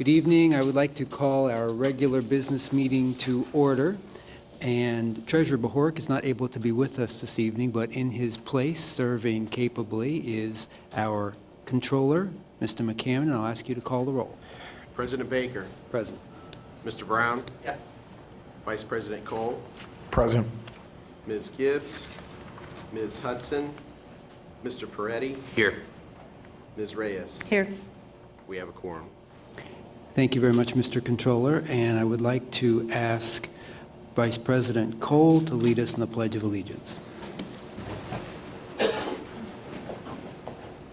Good evening. I would like to call our regular business meeting to order. And Treasurer Bahork is not able to be with us this evening, but in his place, serving capably, is our Controller, Mr. McCammon, and I'll ask you to call the roll. President Baker. Present. Mr. Brown. Yes. Vice President Cole. Present. Ms. Gibbs. Ms. Hudson. Mr. Peretti. Here. Ms. Reyes. Here. We have a quorum. Thank you very much, Mr. Controller, and I would like to ask Vice President Cole to lead us in the Pledge of Allegiance.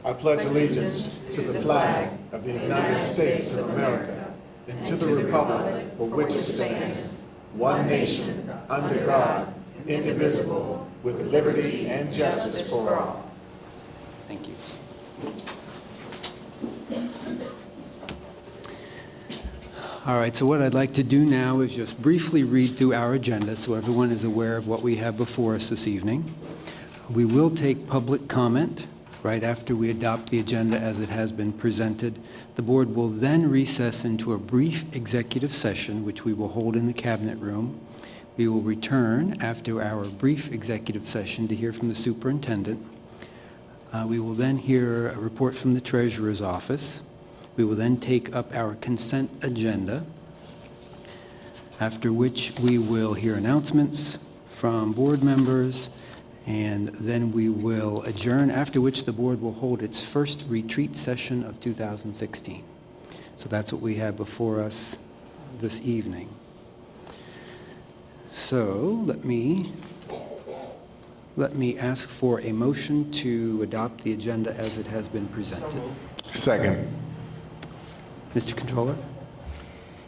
I pledge allegiance to the flag of the United States of America and to the republic for which it stands, one nation, under God, indivisible, with liberty and justice for all. Thank you. All right, so what I'd like to do now is just briefly read through our agenda so everyone is aware of what we have before us this evening. We will take public comment right after we adopt the agenda as it has been presented. The board will then recess into a brief executive session, which we will hold in the Cabinet Room. We will return after our brief executive session to hear from the superintendent. We will then hear a report from the Treasurer's office. We will then take up our consent agenda, after which we will hear announcements from board members, and then we will adjourn, after which the board will hold its first retreat session of 2016. So that's what we have before us this evening. So let me ask for a motion to adopt the agenda as it has been presented. Second. Mr. Controller?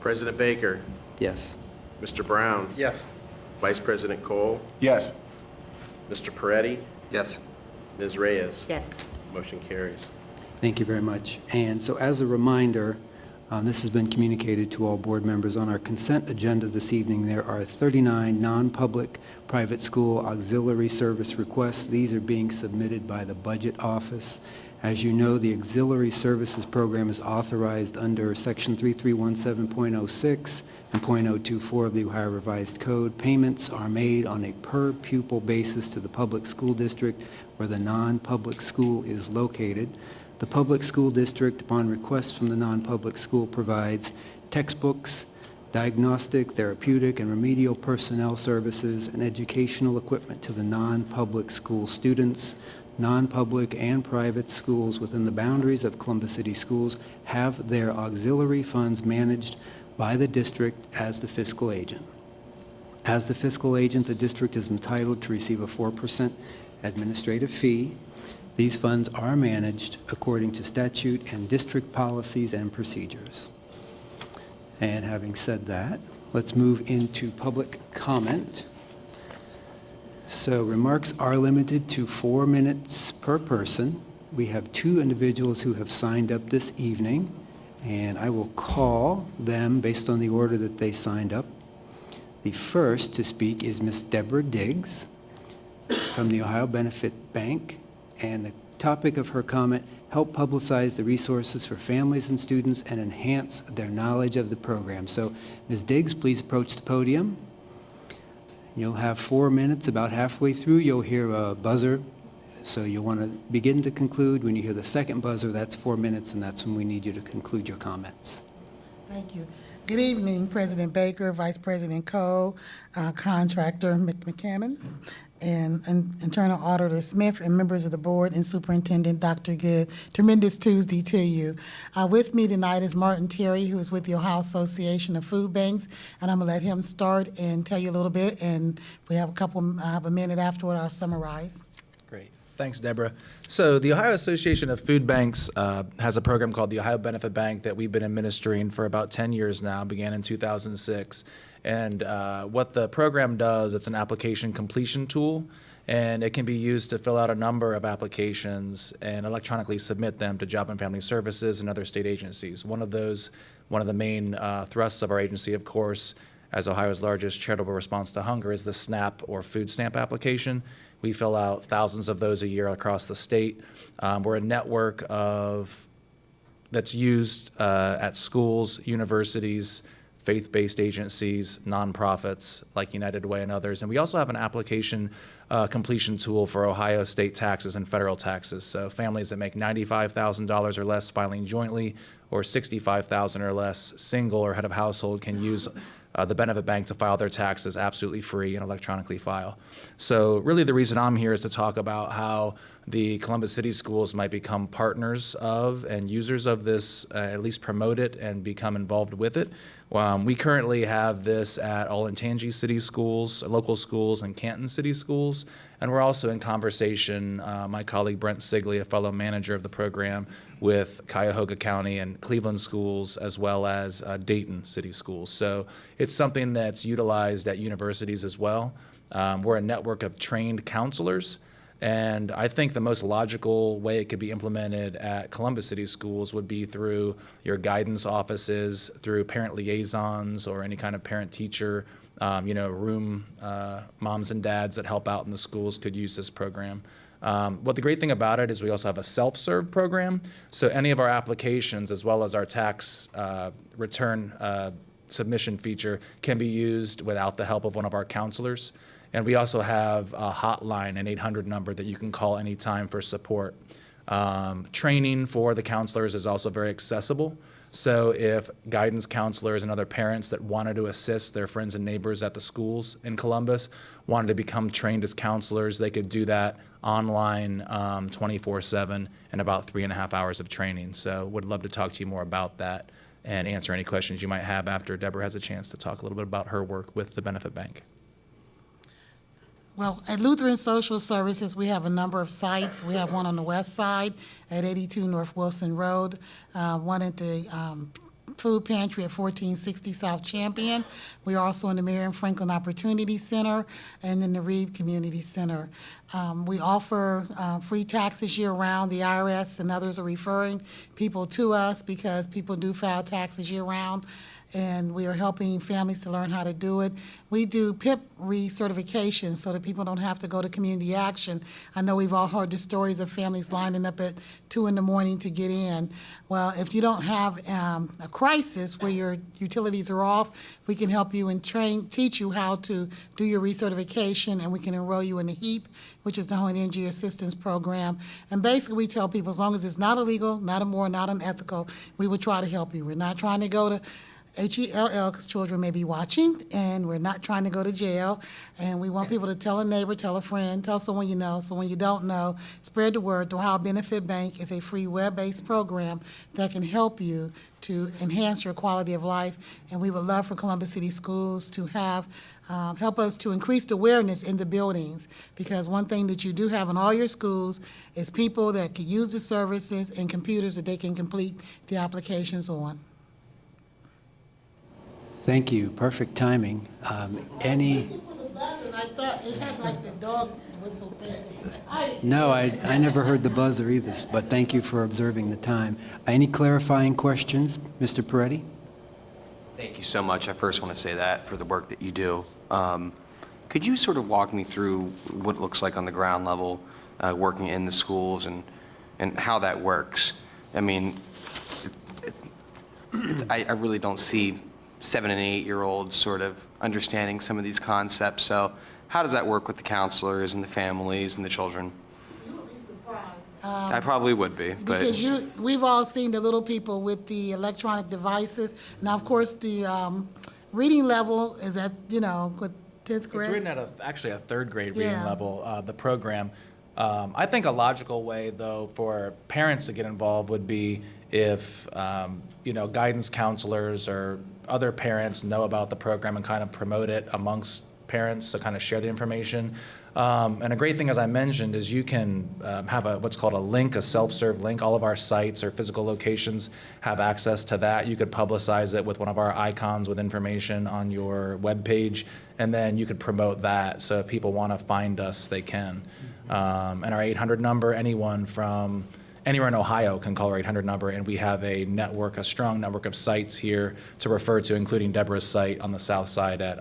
President Baker. Yes. Mr. Brown. Yes. Vice President Cole. Yes. Mr. Peretti. Yes. Ms. Reyes. Yes. Motion carries. Thank you very much. And so as a reminder, this has been communicated to all board members. On our consent agenda this evening, there are 39 non-public private school auxiliary service requests. These are being submitted by the Budget Office. As you know, the Auxiliary Services Program is authorized under Section 3317.06 and .024 of the Ohio Revised Code. Payments are made on a per-pupil basis to the public school district where the non-public school is located. The public school district, upon request from the non-public school, provides textbooks, diagnostic, therapeutic, and remedial personnel services, and educational equipment to the non-public school students. Non-public and private schools within the boundaries of Columbus City Schools have their auxiliary funds managed by the district as the fiscal agent. As the fiscal agent, the district is entitled to receive a 4% administrative fee. These funds are managed according to statute and district policies and procedures. And having said that, let's move into public comment. So remarks are limited to 4 minutes per person. We have 2 individuals who have signed up this evening, and I will call them based on the order that they signed up. The first to speak is Ms. Deborah Diggs from the Ohio Benefit Bank, and the topic of her comment, help publicize the resources for families and students and enhance their knowledge of the program. So Ms. Diggs, please approach the podium. You'll have 4 minutes. About halfway through, you'll hear a buzzer. So you'll want to begin to conclude. When you hear the second buzzer, that's 4 minutes, and that's when we need you to conclude your comments. Thank you. Good evening, President Baker, Vice President Cole, Contractor McCammon, and Internal Auditor Smith, and members of the board, and Superintendent Dr. Good. Tremendous Tuesday to you. With me tonight is Martin Terry, who is with the Ohio Association of Food Banks, and I'm going to let him start and tell you a little bit, and if we have a minute afterward, I'll summarize. Great. Thanks, Deborah. So the Ohio Association of Food Banks has a program called the Ohio Benefit Bank that we've been administering for about 10 years now, began in 2006. And what the program does, it's an application completion tool, and it can be used to fill out a number of applications and electronically submit them to Job and Family Services and other state agencies. One of the main thrusts of our agency, of course, as Ohio's largest charitable response to hunger, is the SNAP or food stamp application. We fill out thousands of those a year across the state. We're a network of that's used at schools, universities, faith-based agencies, nonprofits like United Way and others. And we also have an application completion tool for Ohio state taxes and federal taxes. So families that make $95,000 or less filing jointly, or $65,000 or less single or head of household, can use the benefit bank to file their taxes absolutely free and electronically file. So really the reason I'm here is to talk about how the Columbus City Schools might become partners of and users of this, at least promote it and become involved with it. We currently have this at Olentangy City Schools, local schools, and Canton City Schools. And we're also in conversation, my colleague Brent Sigley, a fellow manager of the program, with Cuyahoga County and Cleveland schools, as well as Dayton City Schools. So it's something that's utilized at universities as well. We're a network of trained counselors. And I think the most logical way it could be implemented at Columbus City Schools would be through your guidance offices, through parent liaisons, or any kind of parent-teacher, room moms and dads that help out in the schools could use this program. What the great thing about it is we also have a self-serve program. So any of our applications, as well as our tax return submission feature, can be used without the help of one of our counselors. And we also have a hotline, an 800 number that you can call anytime for support. Training for the counselors is also very accessible. So if guidance counselors and other parents that wanted to assist their friends and neighbors at the schools in Columbus wanted to become trained as counselors, they could do that online 24/7 in about 3.5 hours of training. So would love to talk to you more about that and answer any questions you might have after Deborah has a chance to talk a little bit about her work with the Benefit Bank. Well, at Lutheran Social Services, we have a number of sites. We have one on the west side at 82 North Wilson Road, one at the food pantry at 1460 South Champion. We are also in the Marion Franklin Opportunity Center and in the Reed Community Center. We offer free taxes year-round. The IRS and others are referring people to us because people do file taxes year-round, and we are helping families to learn how to do it. We do PIP recertification so that people don't have to go to community action. I know we've all heard the stories of families lining up at 2 in the morning to get in. Well, if you don't have a crisis where your utilities are off, we can help you and teach you how to do your recertification, and we can enroll you in the HEAP, which is the Home Energy Assistance Program. And basically, we tell people as long as it's not illegal, not immoral, not unethical, we will try to help you. We're not trying to go to HELL, because children may be watching, and we're not trying to go to jail. And we want people to tell a neighbor, tell a friend, tell someone you know. So when you don't know, spread the word. The Ohio Benefit Bank is a free web-based program that can help you to enhance your quality of life. And we would love for Columbus City Schools to have help us to increase the awareness in the buildings, because one thing that you do have in all your schools is people that can use the services and computers that they can complete the applications on. Thank you. Perfect timing. Any? I thought it had like the dog whistle thing. No, I never heard the buzzer either, but thank you for observing the time. Any clarifying questions, Mr. Peretti? Thank you so much. I first want to say that for the work that you do. Could you sort of walk me through what it looks like on the ground level, working in the schools, and how that works? I mean, I really don't see 7- and 8-year-olds sort of understanding some of these concepts. So how does that work with the counselors and the families and the children? You would be surprised. I probably would be, but Because we've all seen the little people with the electronic devices. Now, of course, the reading level is at, with 10th grade. It's written at actually a 3rd grade reading Yeah. level, the program. I think a logical way, though, for parents to get involved would be if, guidance counselors or other parents know about the program and kind of promote it amongst parents to kind of share the information. And a great thing, as I mentioned, is you can have what's called a link, a self-serve link. All of our sites or physical locations have access to that. You could publicize it with one of our icons with information on your webpage, and then you could promote that. So if people want to find us, they can. And our 800 number, anyone from anywhere in Ohio can call our 800 number, and we have a strong network of sites here to refer to, including Deborah's site on the south side at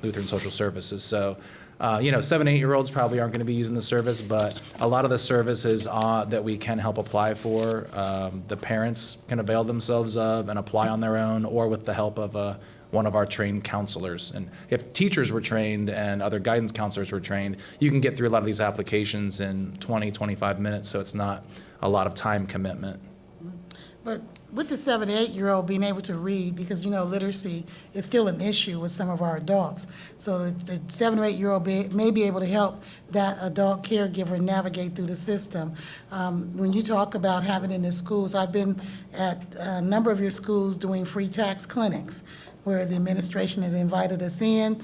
Lutheran Social Services. So 7 and 8-year-olds probably aren't going to be using the service, but a lot of the services that we can help apply for, the parents can avail themselves of and apply on their own, or with the help of one of our trained counselors. And if teachers were trained and other guidance counselors were trained, you can get through a lot of these applications in 20, 25 minutes, so it's not a lot of time commitment. But with the 7 to 8-year-old being able to read, because literacy is still an issue with some of our adults. So the 7 or 8-year-old may be able to help that adult caregiver navigate through the system. When you talk about having it in the schools, I've been at a number of your schools doing free tax clinics where the administration has invited us in,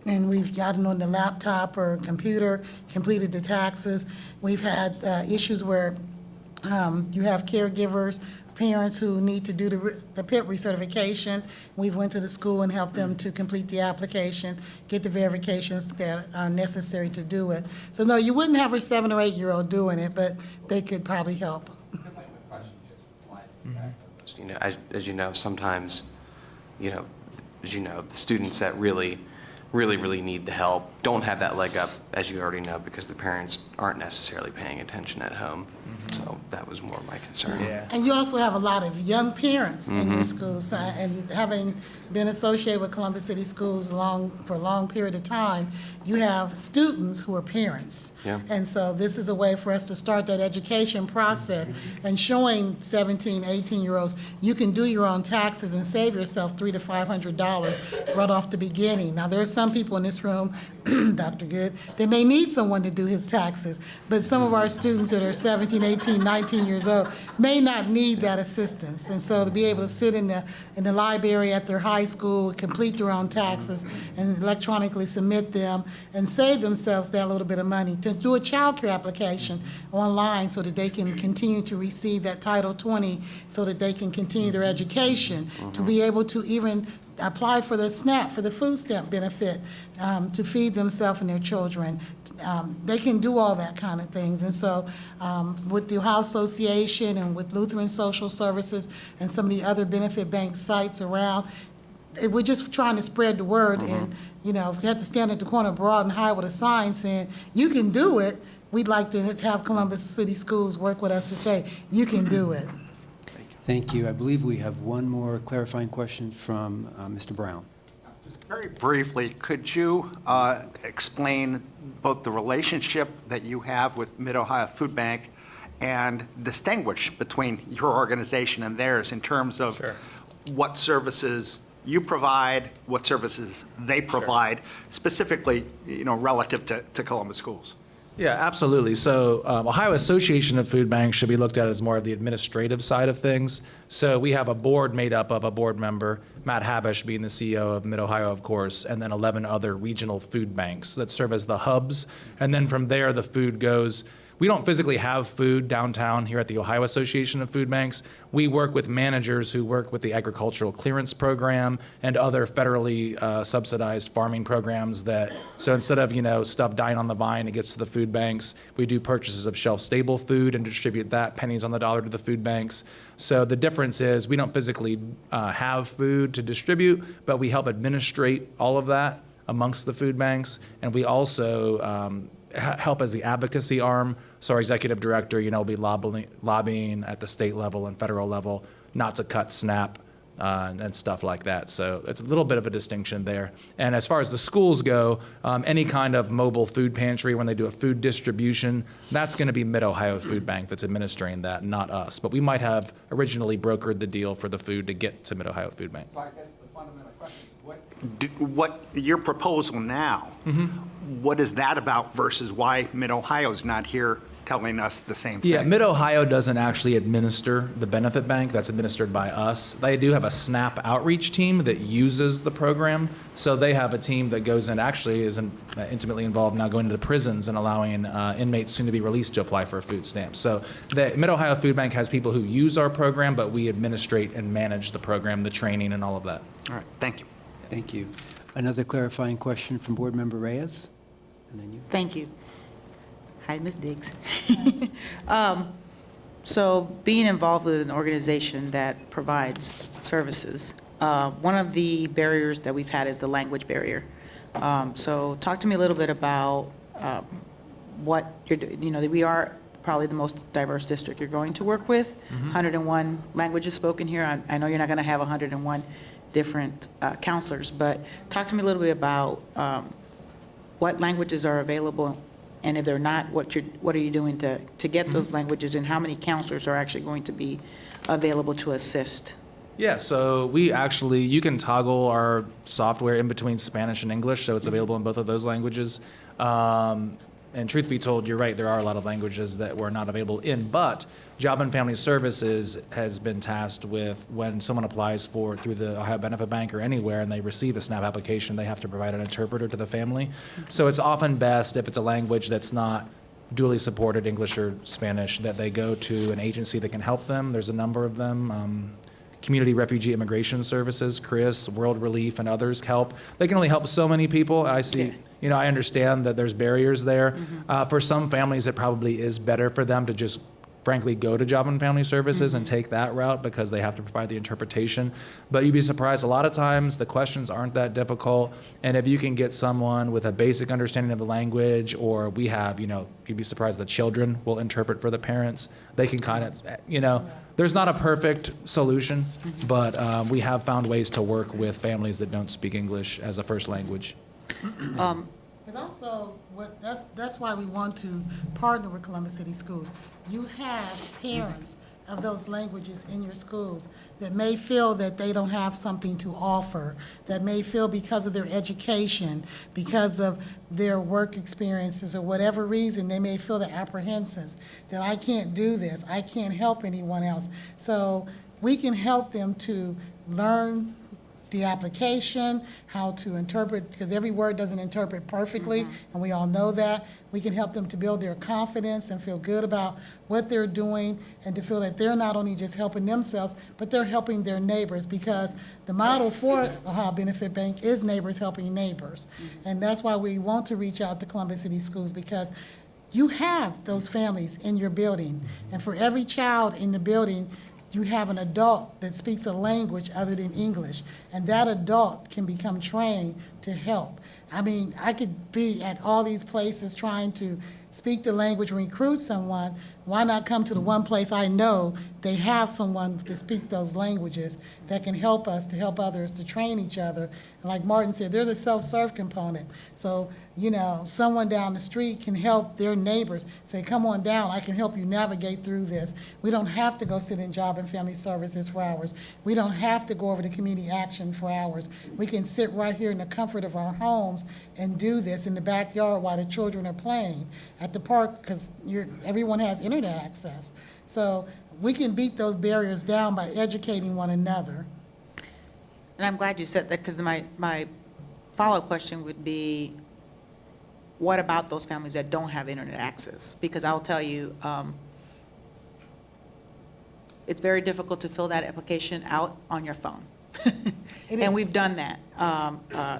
and we've gotten on the laptop or computer, completed the taxes. We've had issues where you have caregivers, parents who need to do the PIP recertification. We went to the school and helped them to complete the application, get the verifications that are necessary to do it. So no, you wouldn't have a 7 or 8-year-old doing it, but they could probably help. As you know, sometimes, the students that really need the help don't have that leg up, as you already know, because the parents aren't necessarily paying attention at home. So that was more my concern. Yeah. And you also have a lot of young parents in your schools, and having been associated with Columbus City Schools for a long period of time, you have students who are parents. Yeah. And so this is a way for us to start that education process and showing 17, 18-year-olds, you can do your own taxes and save yourself $300 to $500 right off the beginning. Now, there are some people in this room, Dr. Good, they may need someone to do his taxes, but some of our students that are 17, 18, 19 years old may not need that assistance. And so to be able to sit in the library at their high school, complete their own taxes, and electronically submit them, and save themselves that little bit of money, to do a child care application online so that they can continue to receive that Title 20, so that they can continue their education, to be able to even apply for the SNAP, for the food stamp benefit, to feed themselves and their children. They can do all that kind of things. And so with the Ohio Association and with Lutheran Social Services and some of the other benefit bank sites around, we're just trying to spread the word. And, if you have to stand at the corner of Broad and High with a sign saying, you can do it, we'd like to have Columbus City Schools work with us to say, you can do it. Thank you. I believe we have one more clarifying question from Mr. Brown. Just very briefly, could you explain both the relationship that you have with Mid-Ohio Food Bank and distinguish between your organization and theirs in terms of what services you provide, what services they provide, specifically, relative to Columbus Schools? Yeah, absolutely. So Ohio Association of Food Banks should be looked at as more of the administrative side of things. So we have a board made up of a board member, Matt Habish being the CEO of Mid-Ohio, of course, and then 11 other regional food banks that serve as the hubs. And then from there, the food goes. We don't physically have food downtown here at the Ohio Association of Food Banks. We work with managers who work with the Agricultural Clearance Program and other federally subsidized farming programs so instead of, stuff dying on the vine, it gets to the food banks. We do purchases of shelf-stable food and distribute that pennies on the dollar to the food banks. So the difference is we don't physically have food to distribute, but we help administrate all of that amongst the food banks. And we also help as the advocacy arm. So our executive director, will be lobbying at the state level and federal level not to cut SNAP and stuff like that. So it's a little bit of a distinction there. And as far as the schools go, any kind of mobile food pantry, when they do a food distribution, that's going to be Mid-Ohio Food Bank that's administering that, not us. But we might have originally brokered the deal for the food to get to Mid-Ohio Food Bank. So I guess the fundamental question is, what your proposal now, what is that about versus why Mid-Ohio's not here telling us the same thing? Yeah, Mid-Ohio doesn't actually administer the benefit bank. That's administered by us. They do have a SNAP outreach team that uses the program. So they have a team that goes in, actually is intimately involved now going into prisons and allowing inmates soon to be released to apply for a food stamp. So the Mid-Ohio Food Bank has people who use our program, but we administrate and manage the program, the training, and all of that. All right, thank you. Thank you. Another clarifying question from Board Member Reyes? And then you. Thank you. Hi, Ms. Diggs. So being involved with an organization that provides services, one of the barriers that we've had is the language barrier. So talk to me a little bit about what you're doing. You know, we are probably the most diverse district you're going to work with. 101 languages spoken here. I know you're not going to have 101 different counselors, but talk to me a little bit about what languages are available, and if they're not, what are you doing to get those languages, and how many counselors are actually going to be available to assist? Yeah, so you can toggle our software in between Spanish and English, so it's available in both of those languages. And truth be told, you're right, there are a lot of languages that we're not available in, but Job and Family Services has been tasked with when someone applies through the Ohio Benefit Bank or anywhere and they receive a SNAP application, they have to provide an interpreter to the family. So it's often best if it's a language that's not duly supported, English or Spanish, that they go to an agency that can help them. There's a number of them. Community Refugee Immigration Services, CRIS, World Relief, and others help. They can only help so many people. I see, I understand that there's barriers there. For some families, it probably is better for them to just frankly go to Job and Family Services and take that route because they have to provide the interpretation. But you'd be surprised, a lot of times the questions aren't that difficult, and if you can get someone with a basic understanding of the language, or we have, you'd be surprised the children will interpret for the parents. They can kind of, there's not a perfect solution, but we have found ways to work with families that don't speak English as a first language. But also, that's why we want to partner with Columbus City Schools. You have parents of those languages in your schools that may feel that they don't have something to offer, that may feel because of their education, because of their work experiences, or whatever reason, they may feel the apprehensions that I can't do this, I can't help anyone else. So we can help them to learn the application, how to interpret, because every word doesn't interpret perfectly, and we all know that. We can help them to build their confidence and feel good about what they're doing, and to feel that they're not only just helping themselves, but they're helping their neighbors, because the model for Ohio Benefit Bank is neighbors helping neighbors. And that's why we want to reach out to Columbus City Schools, because you have those families in your building, and for every child in the building, you have an adult that speaks a language other than English, and that adult can become trained to help. I mean, I could be at all these places trying to speak the language, recruit someone. Why not come to the one place I know they have someone to speak those languages that can help us to help others, to train each other? And like Martin said, there's a self-serve component. So, someone down the street can help their neighbors, say, come on down, I can help you navigate through this. We don't have to go sit in Job and Family Services for hours. We don't have to go over to community action for hours. We can sit right here in the comfort of our homes and do this in the backyard while the children are playing at the park, because everyone has internet access. So we can beat those barriers down by educating one another. And I'm glad you said that, because my follow-up question would be, what about those families that don't have internet access? Because I'll tell you, it's very difficult to fill that application out on your phone. And we've done that.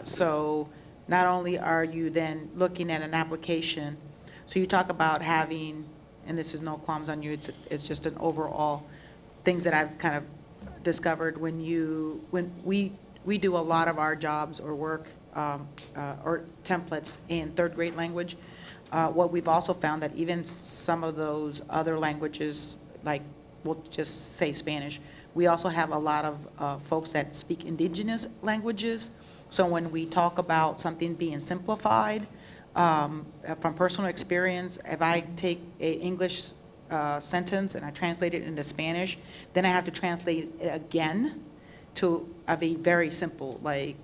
So not only are you then looking at an application, so you talk about having, and this is no qualms on you, it's just an overall things that I've kind of discovered when we do a lot of our jobs or work or templates in third grade language. What we've also found that even some of those other languages, like we'll just say Spanish, we also have a lot of folks that speak indigenous languages. So when we talk about something being simplified, from personal experience, if I take an English sentence and I translate it into Spanish, then I have to translate it again to be very simple, like,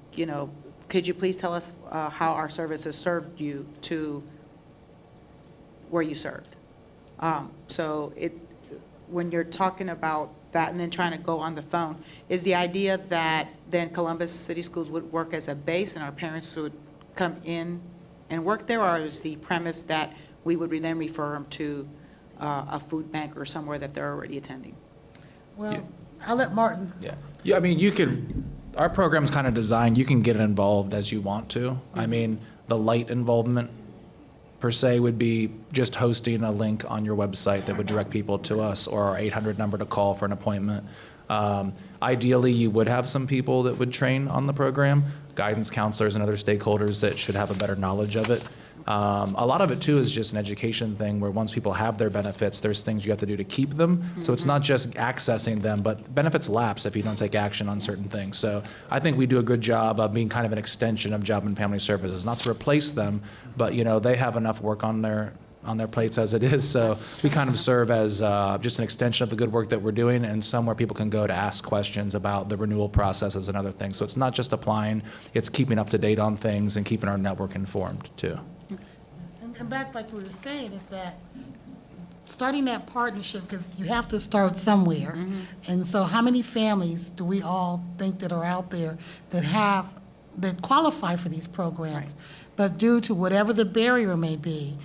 could you please tell us how our services served you to where you served? So when you're talking about that and then trying to go on the phone, is the idea that then Columbus City Schools would work as a base and our parents would come in and work there, or is the premise that we would then refer them to a food bank or somewhere that they're already attending? Well, I'll let Martin. Yeah, I mean, our program's kind of designed, you can get involved as you want to. I mean, the light involvement per se would be just hosting a link on your website that would direct people to us or our 800 number to call for an appointment. Ideally, you would have some people that would train on the program, guidance counselors and other stakeholders that should have a better knowledge of it. A lot of it, too, is just an education thing where once people have their benefits, there's things you have to do to keep them. So it's not just accessing them, but benefits lapse if you don't take action on certain things. So I think we do a good job of being kind of an extension of Job and Family Services, not to replace them, but, you know, they have enough work on their plates as it is. So we kind of serve as just an extension of the good work that we're doing and somewhere people can go to ask questions about the renewal processes and other things. So it's not just applying, it's keeping up to date on things and keeping our network informed, too. And back like we were saying, is that starting that partnership, because you have to start somewhere. And so how many families do we all think that are out there that qualify for these programs? But due to whatever the barrier may be,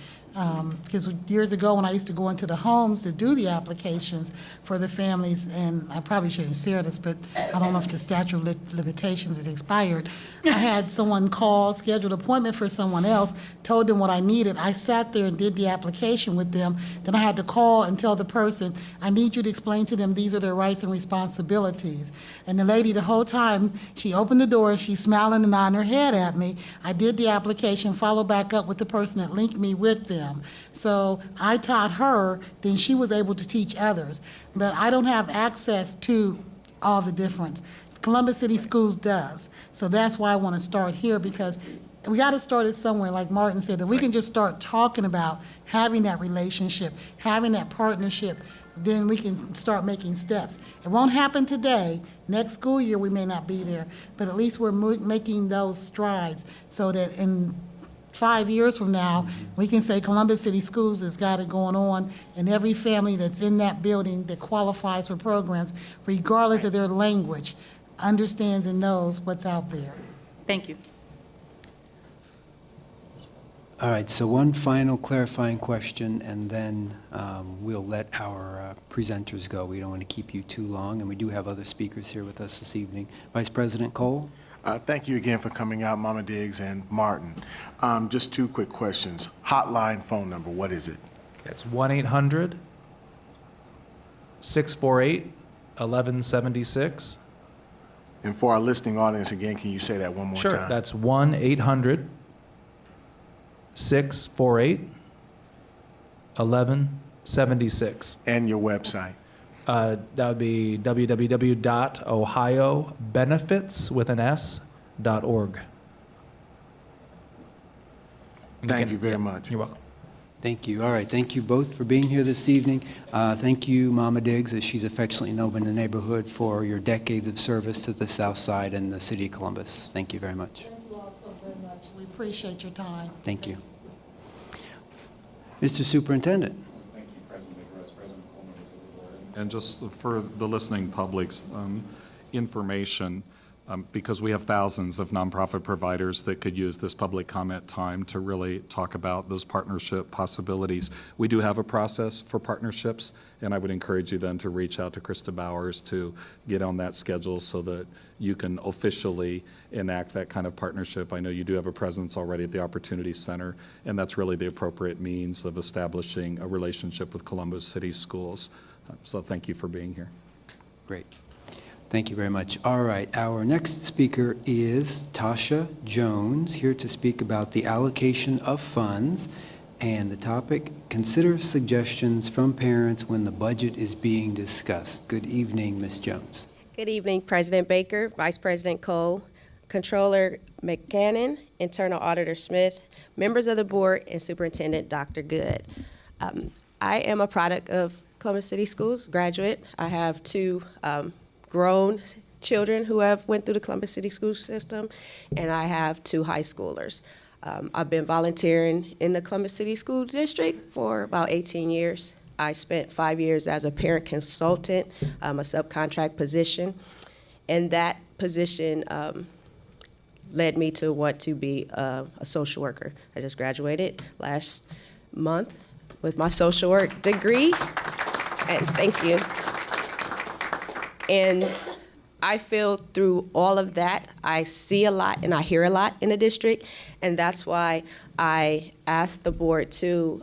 because years ago when I used to go into the homes to do the applications for the families, and I probably shouldn't share this, but I don't know if the statute of limitations has expired. I had someone call, scheduled an appointment for someone else, told them what I needed. I sat there and did the application with them. Then I had to call and tell the person, I need you to explain to them these are their rights and responsibilities. And the lady, the whole time, she opened the door, she's smiling and nodding her head at me. I did the application, followed back up with the person that linked me with them. So I taught her, then she was able to teach others. But I don't have access to all the difference. Columbus City Schools does. So that's why I want to start here, because we got to start it somewhere, like Martin said, that we can just start talking about having that relationship, having that partnership, then we can start making steps. It won't happen today. Next school year, we may not be there, but at least we're making those strides so that in 5 years from now, we can say Columbus City Schools has got it going on, and every family that's in that building that qualifies for programs, regardless of their language, understands and knows what's out there. Thank you. All right, so one final clarifying question, and then we'll let our presenters go. We don't want to keep you too long, and we do have other speakers here with us this evening. Vice President Cole? Thank you again for coming out, Mama Diggs and Martin. Just two quick questions. Hotline phone number, what is it? It's 1-800-648-1176. And for our listening audience, again, can you say that one more time? Sure, that's 1-800-648-1176. And your website? That would be www.ohiobenefits.org. Thank you very much. You're welcome. Thank you. All right, thank you both for being here this evening. Thank you, Mama Diggs, as she's affectionately known in the neighborhood, for your decades of service to the South Side and the city of Columbus. Thank you very much. Thank you all so very much. We appreciate your time. Thank you. Mr. Superintendent. Thank you, President Baker, Vice President Cole, members of the board. And just for the listening public's information, because we have thousands of nonprofit providers that could use this public comment time to really talk about those partnership possibilities. We do have a process for partnerships, and I would encourage you then to reach out to Krista Bowers to get on that schedule so that you can officially enact that kind of partnership. I know you do have a presence already at the Opportunity Center, and that's really the appropriate means of establishing a relationship with Columbus City Schools. So thank you for being here. Great. Thank you very much. All right, our next speaker is Tasha Jones, here to speak about the allocation of funds, and the topic, consider suggestions from parents when the budget is being discussed. Good evening, Ms. Jones. Good evening, President Baker, Vice President Cole, Controller McCannon, Internal Auditor Smith, members of the board, and Superintendent Dr. Good. I am a product of Columbus City Schools, graduate. I have two grown children who have went through the Columbus City School system, and I have two high schoolers. I've been volunteering in the Columbus City School District for about 18 years. I spent 5 years as a parent consultant, a subcontract position, and that position led me to want to be a social worker. I just graduated last month with my social work degree, and thank you. And I feel through all of that, I see a lot and I hear a lot in the district, and that's why I asked the board to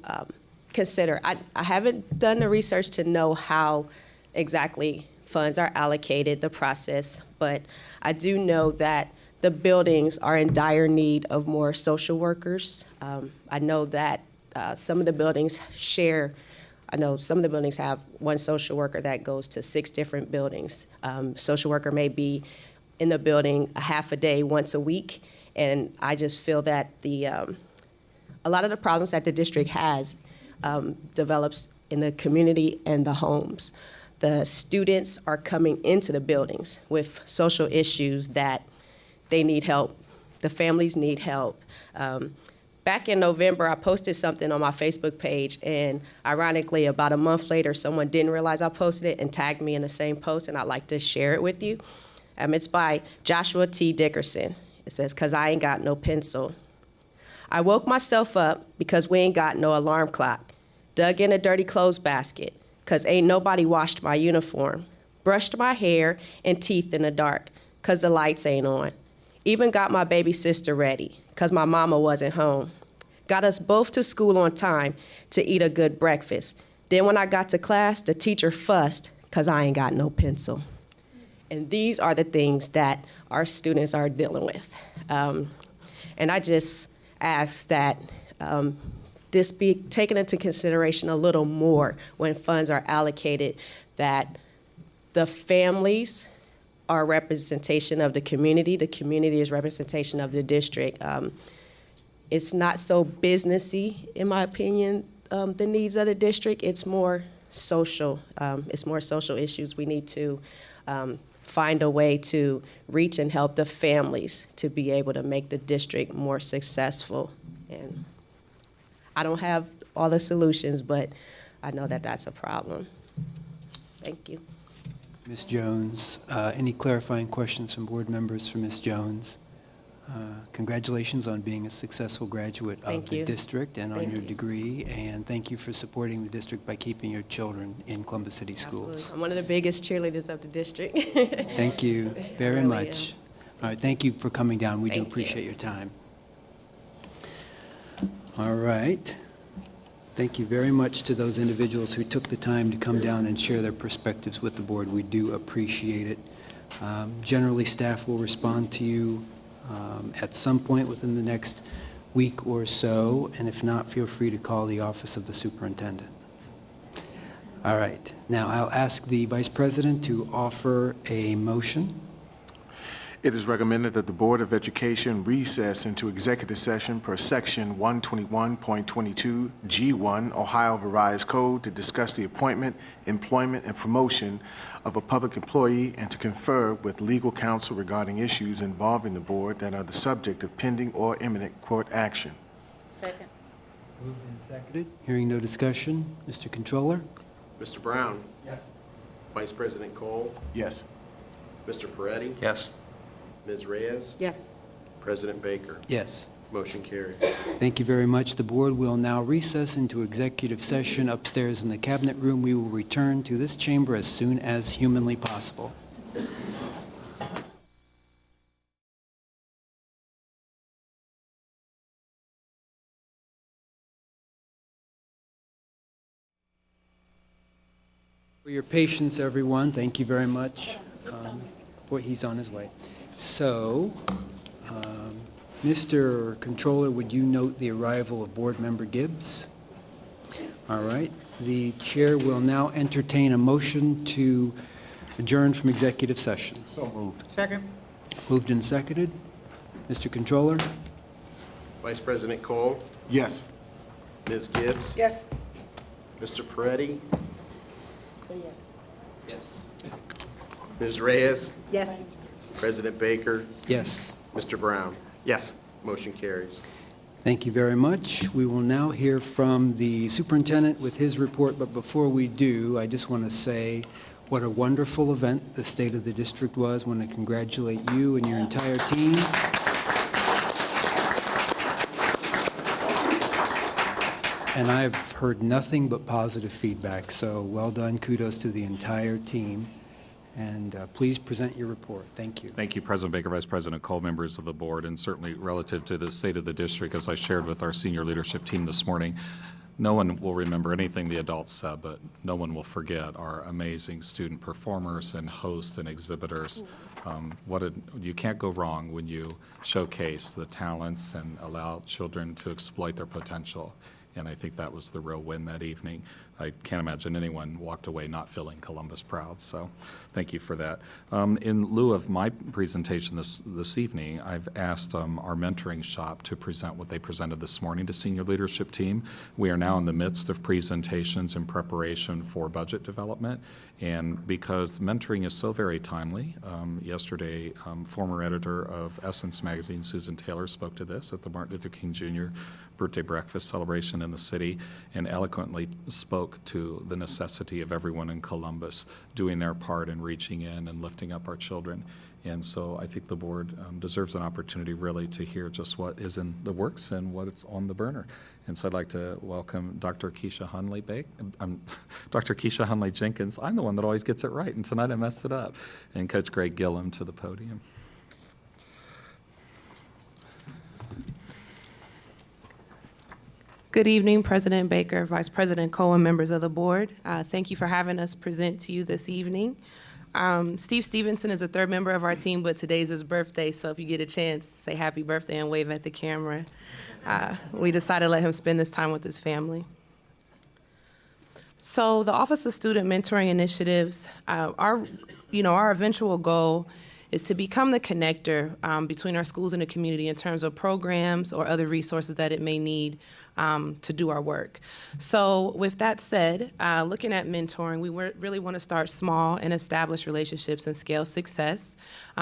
consider. I haven't done the research to know how exactly funds are allocated, the process, but I do know that the buildings are in dire need of more social workers. I know that some of the buildings have one social worker that goes to 6 different buildings. Social worker may be in the building a half a day, once a week, and I just feel that a lot of the problems that the district has develops in the community and the homes. The students are coming into the buildings with social issues that they need help. The families need help. Back in November, I posted something on my Facebook page, and ironically, about a month later, someone didn't realize I posted it and tagged me in the same post, and I'd like to share it with you. It's by Joshua T. Dickerson. It says, "'Cause I ain't got no pencil. I woke myself up because we ain't got no alarm clock. Dug in a dirty clothes basket, 'cause ain't nobody washed my uniform. Brushed my hair and teeth in the dark, 'cause the lights ain't on. Even got my baby sister ready, 'cause my mama wasn't home. Got us both to school on time to eat a good breakfast. Then when I got to class, the teacher fussed, 'cause I ain't got no pencil." And these are the things that our students are dealing with. And I just ask that this be taken into consideration a little more when funds are allocated, that the families are representation of the community is representation of the district. It's not so businessy, in my opinion, the needs of the district. It's more social. It's more social issues. We need to find a way to reach and help the families to be able to make the district more successful. And I don't have all the solutions, but I know that that's a problem. Thank you. Ms. Jones, any clarifying questions from board members for Ms. Jones? Congratulations on being a successful graduate of Thank the you. district and on Thank your you. degree, and thank you for supporting the district by keeping your children in Columbus City Absolutely. schools. I'm one of the biggest cheerleaders of the district. Thank you very really much. All right, thank you for coming down. We do Thank you. appreciate your time. All right. Thank you very much to those individuals who took the time to come down and share their perspectives with the board. We do appreciate it. Generally, staff will respond to you at some point within the next week or so, and if not, feel free to call the office of the superintendent. All right. Now, I'll ask the vice president to offer a motion. It is recommended that the Board of Education recess into executive session per Section 121.22 G1 Ohio Revised Code to discuss the appointment, employment, and promotion of a public employee and to confer with legal counsel regarding issues involving the board that are the subject of pending or imminent court action. Second. Moved and seconded. Hearing no discussion, Mr. Controller? Mr. Brown? Yes. Vice President Cole? Yes. Mr. Peretti? Yes. Ms. Reyes? Yes. President Baker? Yes. Motion carries. Thank you very much. The board will now recess into executive session upstairs in the cabinet room. We will return to this chamber as soon as humanly possible. For your patience, everyone. Thank you very much. He's on his way. So, Mr. Controller, would you note the arrival of Board Member Gibbs? All right. The chair will now entertain a motion to adjourn from executive session. So moved. Second. Moved and seconded. Mr. Controller? Vice President Cole? Yes. Ms. Gibbs? Yes. Mr. Peretti? So yes. Yes. Ms. Reyes? Yes. President Baker? Yes. Mr. Brown? Yes. Motion carries. Thank you very much. We will now hear from the superintendent with his report, but before we do, I just want to say what a wonderful event the State of the District was. I want to congratulate you and your entire team. And I've heard nothing but positive feedback, so well done. Kudos to the entire team. And please present your report. Thank you. Thank you, President Baker, Vice President Cole, members of the board, and certainly relative to the state of the district, as I shared with our senior leadership team this morning. no one will remember anything the adults said, but no one will forget our amazing student performers and hosts and exhibitors. You can't go wrong when you showcase the talents and allow children to exploit their potential. And I think that was the real win that evening. I can't imagine anyone walked away not feeling Columbus proud, so thank you for that. In lieu of my presentation this evening, I've asked our mentoring shop to present what they presented this morning to senior leadership team. We are now in the midst of presentations in preparation for budget development, and because mentoring is so very timely, yesterday, former editor of Essence magazine, Susan Taylor, spoke to this at the Martin Luther King Jr. birthday breakfast celebration in the city and eloquently spoke to the necessity of everyone in Columbus doing their part in reaching in and lifting up our children. And so I think the board deserves an opportunity really to hear just what is in the works and what is on the burner. And so I'd like to welcome Dr. Keisha Hunley Jenkins. I'm the one that always gets it right, and tonight I messed it up. And Coach Greg Gillum to the podium. Good evening, President Baker, Vice President Cole, and members of the board. Thank you for having us present to you this evening. Steve Stevenson is a third member of our team, but today's his birthday, so if you get a chance, say happy birthday and wave at the camera. We decided to let him spend this time with his family. So the Office of Student Mentoring Initiatives, our eventual goal is to become the connector between our schools and the community in terms of programs or other resources that it may need to do our work. So with that said, looking at mentoring, we really want to start small and establish relationships and scale success.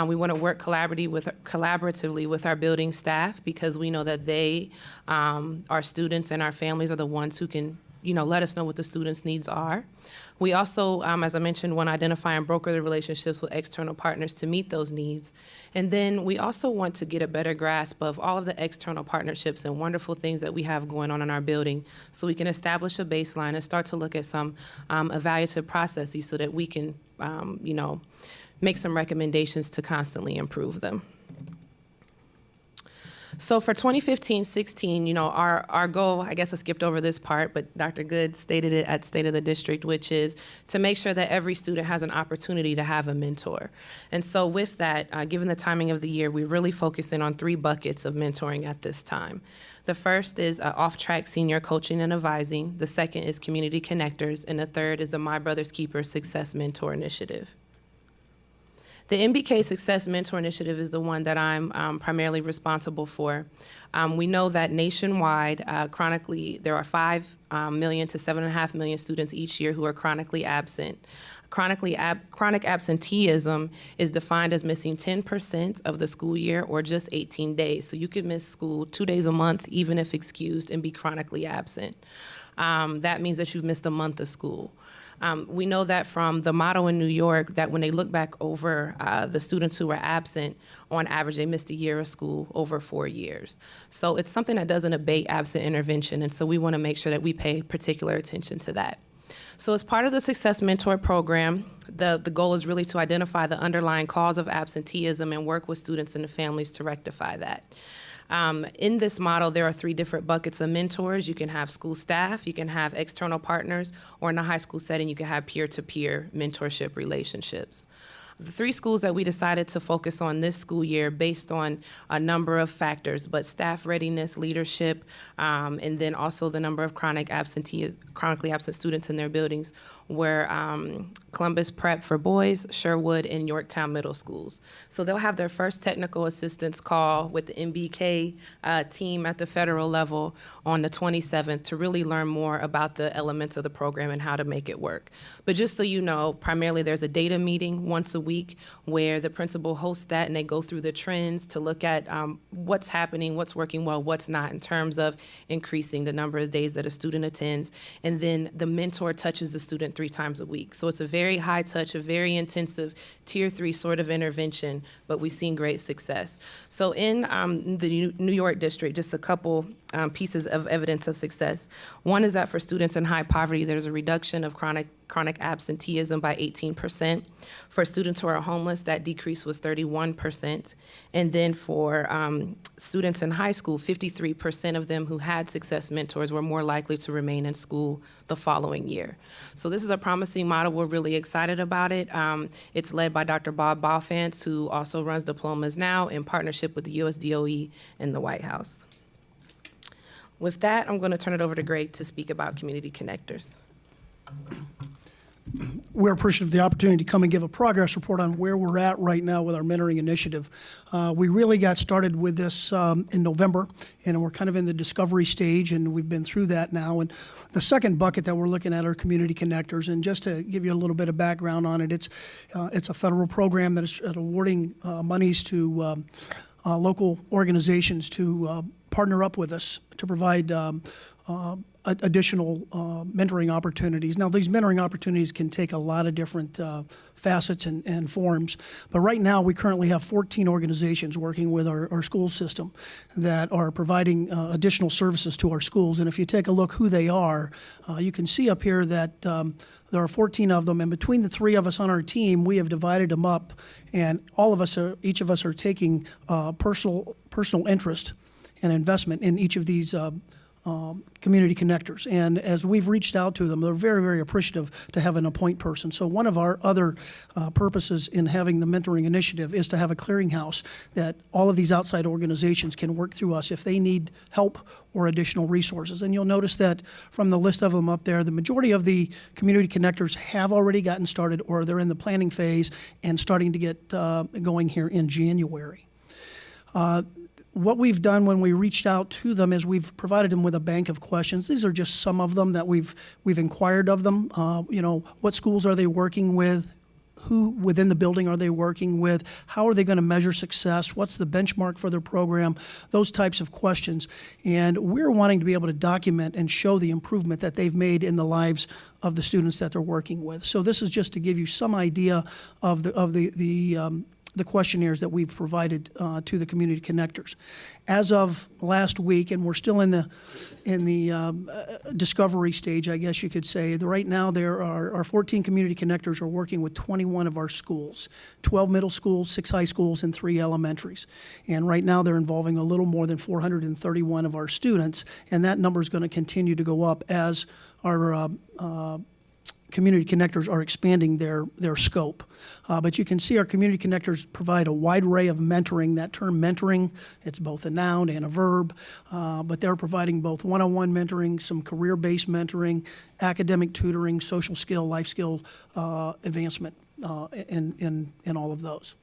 We want to work collaboratively with our building staff because we know that they, our students and our families are the ones who can let us know what the students' needs are. We also, as I mentioned, want to identify and broker the relationships with external partners to meet those needs. And then we also want to get a better grasp of all of the external partnerships and wonderful things that we have going on in our building so we can establish a baseline and start to look at some evaluative processes so that we can, make some recommendations to constantly improve them. So for 2015-16, our goal, I guess I skipped over this part, but Dr. Good stated it at State of the District, which is to make sure that every student has an opportunity to have a mentor. And so with that, given the timing of the year, we're really focusing on 3 buckets of mentoring at this time. The first is off-track senior coaching and advising. The second is community connectors. And the third is the My Brother's Keeper Success Mentor Initiative. The MBK Success Mentor Initiative is the one that I'm primarily responsible for. We know that nationwide, there are 5 million to 7.5 million students each year who are chronically absent. Chronic absenteeism is defined as missing 10% of the school year or just 18 days. So you could miss school 2 days a month, even if excused, and be chronically absent. That means that you've missed a month of school. We know that from the model in New York that when they look back over the students who were absent, on average, they missed a year of school over 4 years. So it's something that doesn't abate absent intervention, and so we want to make sure that we pay particular attention to that. So as part of the Success Mentor program, the goal is really to identify the underlying cause of absenteeism and work with students and the families to rectify that. In this model, there are 3 different buckets of mentors. You can have school staff, you can have external partners, or in a high school setting, you can have peer-to-peer mentorship relationships. The 3 schools that we decided to focus on this school year based on a number of factors, but staff readiness, leadership, and then also the number of chronically absent students in their buildings were Columbus Prep for Boys, Sherwood, and Yorktown Middle Schools. So they'll have their first technical assistance call with the MBK team at the federal level on the 27th to really learn more about the elements of the program and how to make it work. But just so you know, primarily there's a data meeting once a week where the principal hosts that and they go through the trends to look at what's happening, what's working well, what's not in terms of increasing the number of days that a student attends. And then the mentor touches the student 3 times a week. So it's a very high touch, a very intensive tier 3 sort of intervention, but we've seen great success. So in the New York district, just a couple pieces of evidence of success. One is that for students in high poverty, there's a reduction of chronic absenteeism by 18%. For students who are homeless, that decrease was 31%. And then for students in high school, 53% of them who had success mentors were more likely to remain in school the following year. So this is a promising model. We're really excited about it. It's led by Dr. Bob Balfance, who also runs Diplomas Now in partnership with the USDOE and the White House. With that, I'm going to turn it over to Greg to speak about Community Connectors. We're appreciative of the opportunity to come and give a progress report on where we're at right now with our mentoring initiative. We really got started with this in November, and we're kind of in the discovery stage, and we've been through that now. And the second bucket that we're looking at are community connectors. And just to give you a little bit of background on it, it's a federal program that is awarding monies to local organizations to partner up with us to provide additional mentoring opportunities. Now, these mentoring opportunities can take a lot of different facets and forms, but right now we currently have 14 organizations working with our school system that are providing additional services to our schools. And if you take a look who they are, you can see up here that there are 14 of them, and between the three of us on our team, we have divided them up, and each of us are taking personal interest and investment in each of these community connectors. And as we've reached out to them, they're very, very appreciative to have an appoint person. So one of our other purposes in having the mentoring initiative is to have a clearinghouse that all of these outside organizations can work through us if they need help or additional resources. And you'll notice that from the list of them up there, the majority of the community connectors have already gotten started, or they're in the planning phase and starting to get going here in January. What we've done when we reached out to them is we've provided them with a bank of questions. These are just some of them that we've inquired of them. What schools are they working with? Who within the building are they working with? How are they going to measure success? What's the benchmark for their program? Those types of questions. And we're wanting to be able to document and show the improvement that they've made in the lives of the students that they're working with. So this is just to give you some idea of the questionnaires that we've provided to the community connectors. As of last week, and we're still in the discovery stage, I guess you could say. Right now, there are 14 community connectors are working with 21 of our schools, 12 middle schools, 6 high schools, and 3 elementaries. And right now, they're involving a little more than 431 of our students, and that number is going to continue to go up as our community connectors are expanding their scope. But you can see our community connectors provide a wide array of mentoring. That term mentoring, it's both a noun and a verb, but they're providing both one-on-one mentoring, some career-based mentoring, academic tutoring, social skill, life skill advancement in all of those.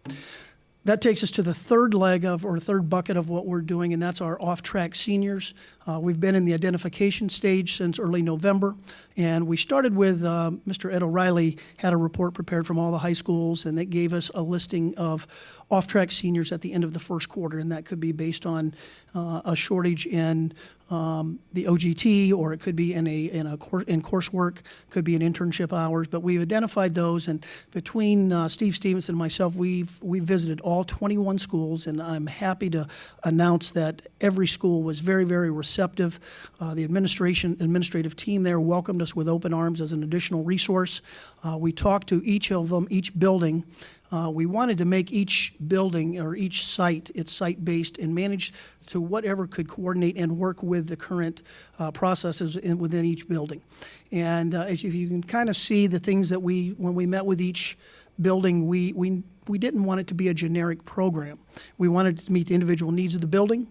That takes us to the third third bucket of what we're doing, and that's our off-track seniors. We've been in the identification stage since early November, and we started with Mr. Ed O'Reilly had a report prepared from all the high schools, and it gave us a listing of off-track seniors at the end of the first quarter, and that could be based on a shortage in the OGT, or it could be in coursework, could be in internship hours. But we've identified those, and between Steve Stevenson and myself, we've visited all 21 schools, and I'm happy to announce that every school was very, very receptive. The administrative team there welcomed us with open arms as an additional resource. We talked to each of them, each building. We wanted to make each building or each site, it's site-based and managed to whatever could coordinate and work with the current processes within each building. And if you can kind of see the things that when we met with each building, we didn't want it to be a generic program. We wanted to meet the individual needs of the building,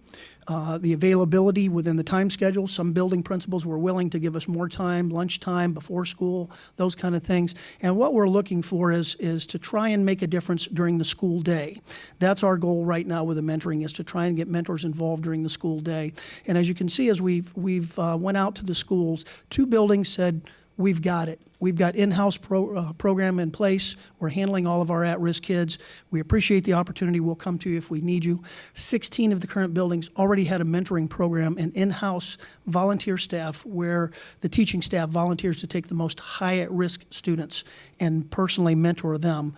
the availability within the time schedule. Some building principals were willing to give us more time, lunchtime, before school, those kind of things. And what we're looking for is to try and make a difference during the school day. That's our goal right now with the mentoring, is to try and get mentors involved during the school day. And as you can see, as we've went out to the schools, 2 buildings said, we've got it. We've got in-house program in place. We're handling all of our at-risk kids. We appreciate the opportunity. We'll come to you if we need you. 16 of the current buildings already had a mentoring program and in-house volunteer staff where the teaching staff volunteers to take the most high at-risk students and personally mentor them